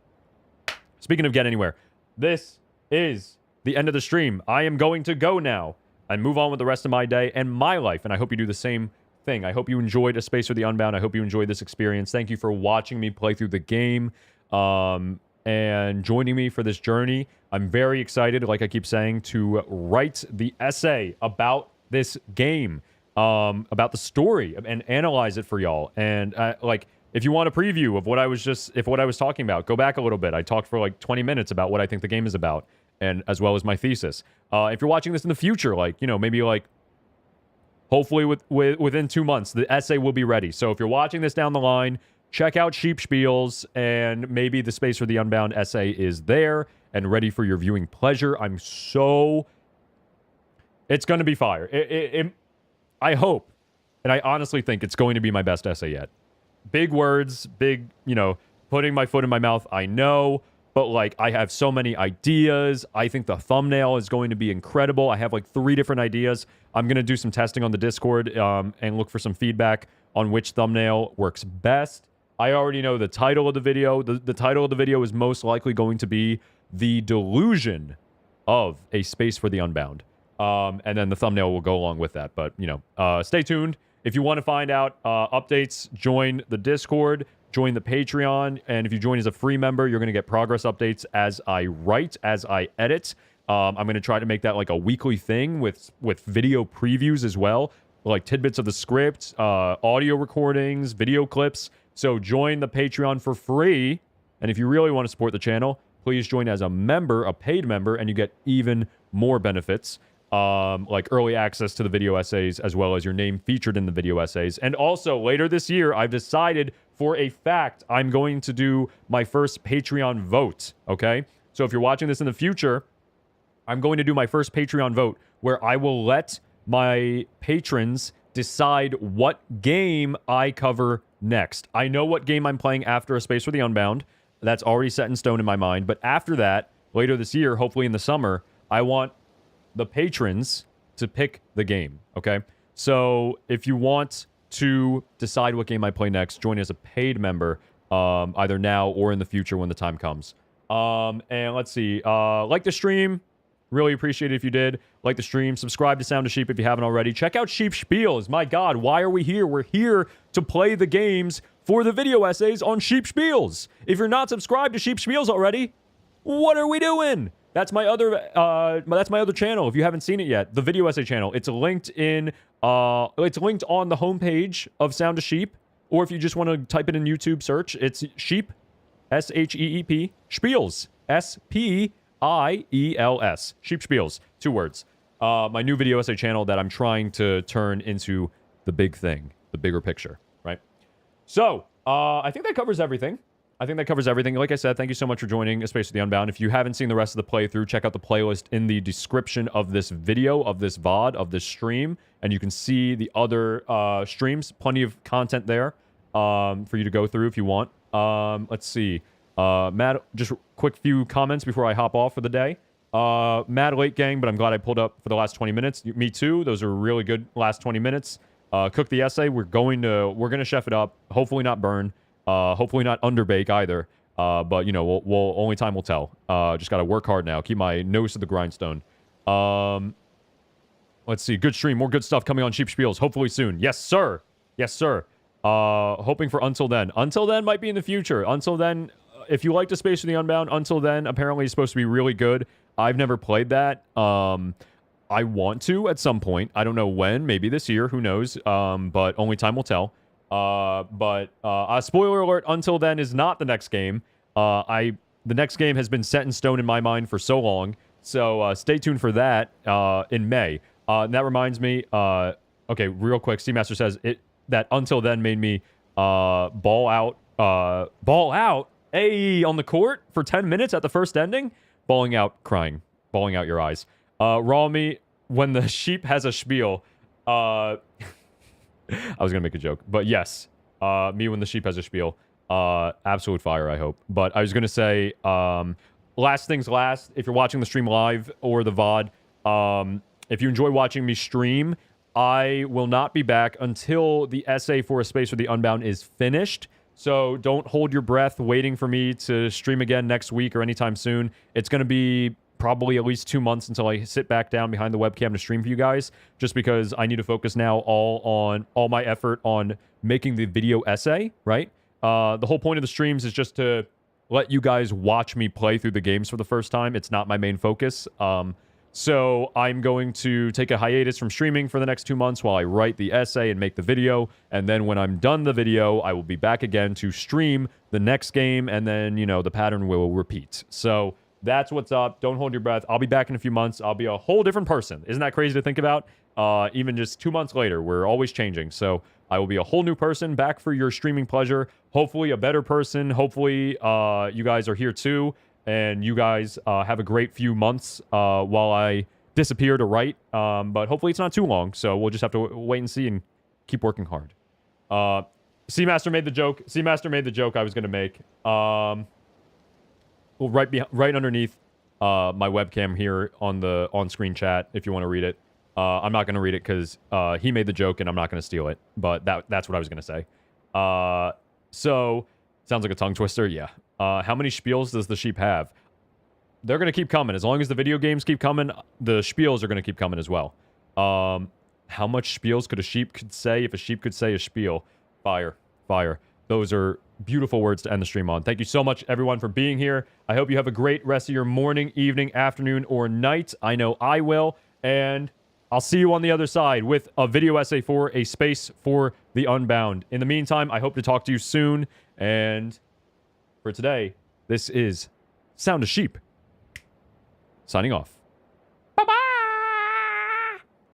speaking of get anywhere, this is the end of the stream. I am going to go now and move on with the rest of my day and my life. And I hope you do the same thing. I hope you enjoyed A Space for the Unbound. I hope you enjoyed this experience. Thank you for watching me play through the game and joining me for this journey. I'm very excited, like I keep saying, to write the essay about this game, about the story, and analyze it for y'all. And like, if you want a preview of what I was talking about, go back a little bit. I talked for like 20 minutes about what I think the game is about, and as well as my thesis. If you're watching this in the future, like, you know, maybe like hopefully within 2 months, the essay will be ready. So if you're watching this down the line, check out Sheep Spiels, and maybe the Space for the Unbound essay is there and ready for your viewing pleasure. It's going to be fire. I hope, and I honestly think it's going to be my best essay yet. Big words, big, you know, putting my foot in my mouth, I know. But, like, I have so many ideas. I think the thumbnail is going to be incredible. I have, like, 3 different ideas. I'm going to do some testing on the Discord and look for some feedback on which thumbnail works best. I already know the title of the video. The title of the video is most likely going to be The Delusion of A Space for the Unbound. And then the thumbnail will go along with that. But, you know, stay tuned. If you want to find out updates, join the Discord. Join the Patreon, and if you join as a free member, you're going to get progress updates as I write, as I edit. I'm going to try to make that like a weekly thing with video previews as well, like tidbits of the script, audio recordings, video clips. So join the Patreon for free, and if you really want to support the channel, please join as a member, a paid member, and you get even more benefits, like early access to the video essays, as well as your name featured in the video essays. And also, later this year, I've decided for a fact I'm going to do my first Patreon vote, okay? So if you're watching this in the future, I'm going to do my first Patreon vote where I will let my patrons decide what game I cover next. I know what game I'm playing after A Space for the Unbound. That's already set in stone in my mind. But after that, later this year, hopefully in the summer, I want the patrons to pick the game, okay? So if you want to decide what game I play next, join as a paid member, either now or in the future when the time comes. And let's see, like the stream. Really appreciate it if you did. Like the stream. Subscribe to Sound of Sheep if you haven't already. Check out Sheep Spiels. My God, why are we here? We're here to play the games for the video essays on Sheep Spiels. If you're not subscribed to Sheep Spiels already, what are we doing? That's my other channel. If you haven't seen it yet, the video essay channel. It's linked in. It's linked on the homepage of Sound of Sheep, or if you just want to type it in YouTube search, it's Sheep, SHEEP, Spiels, SPIELS, Sheep Spiels, 2 words. My new video essay channel that I'm trying to turn into the big thing, the bigger picture, right? So, I think that covers everything. Like I said, thank you so much for joining A Space for the Unbound. If you haven't seen the rest of the playthrough, check out the playlist in the description of this video, of this VOD, of this stream, and you can see the other streams. Plenty of content there for you to go through if you want. Let's see. Matt, just a quick few comments before I hop off for the day. Mad late gang, but I'm glad I pulled up for the last 20 minutes. Me too. Those are really good last 20 minutes. Cook the essay. We're gonna chef it up. Hopefully not burn. Hopefully not underbake either. But you know, we'll only time will tell. Just gotta work hard now. Keep my nose to the grindstone. Let's see. Good stream. More good stuff coming on Sheep Spiels. Hopefully soon. Yes, sir. Yes, sir. Hoping for Until Then. Until Then might be in the future. Until Then, if you like the Space for the Unbound, Until Then apparently is supposed to be really good. I've never played that. I want to at some point. I don't know when. Maybe this year. Who knows? But only time will tell. Spoiler alert, Until Then is not the next game. The next game has been set in stone in my mind for so long. So stay tuned for that in May. And that reminds me, okay, real quick, Seamaster says that Until Then made me ball out, hey, on the court for 10 minutes at the first ending. Bawling out, crying, bawling out your eyes. Raw me, when the sheep has a spiel. I was going to make a joke, but yes, me when the sheep has a spiel. Absolute fire, I hope. But I was going to say, last things last, if you're watching the stream live or the VOD, if you enjoy watching me stream, I will not be back until the essay for A Space for the Unbound is finished. So don't hold your breath waiting for me to stream again next week or anytime soon. It's going to be probably at least 2 months until I sit back down behind the webcam to stream for you guys, just because I need to focus now all my effort on making the video essay, right? The whole point of the streams is just to let you guys watch me play through the games for the first time. It's not my main focus. So I'm going to take a hiatus from streaming for the next 2 months while I write the essay and make the video. And then when I'm done the video, I will be back again to stream the next game. And then, you know, the pattern will repeat. So that's what's up. Don't hold your breath. I'll be back in a few months. I'll be a whole different person. Isn't that crazy to think about? Even just 2 months later, we're always changing. So I will be a whole new person back for your streaming pleasure. Hopefully a better person. Hopefully you guys are here too. And you guys have a great few months while I disappear to write. But hopefully it's not too long. So we'll just have to wait and see and keep working hard. Seamaster made the joke. Seamaster made the joke I was going to make. Well, right underneath my webcam here on the on-screen chat, if you want to read it. I'm not going to read it because he made the joke and I'm not going to steal it. But that's what I was going to say. So, sounds like a tongue twister. Yeah. How many spiels does the sheep have? They're going to keep coming. As long as the video games keep coming, the spiels are going to keep coming as well. How much spiels could a sheep could say if a sheep could say a spiel? Fire. Fire. Those are beautiful words to end the stream on. Thank you so much, everyone, for being here. I hope you have a great rest of your morning, evening, afternoon, or night. I know I will. And I'll see you on the other side with a video essay for A Space for the Unbound. In the meantime, I hope to talk to you soon. And for today, this is Sound of sheep. Signing off.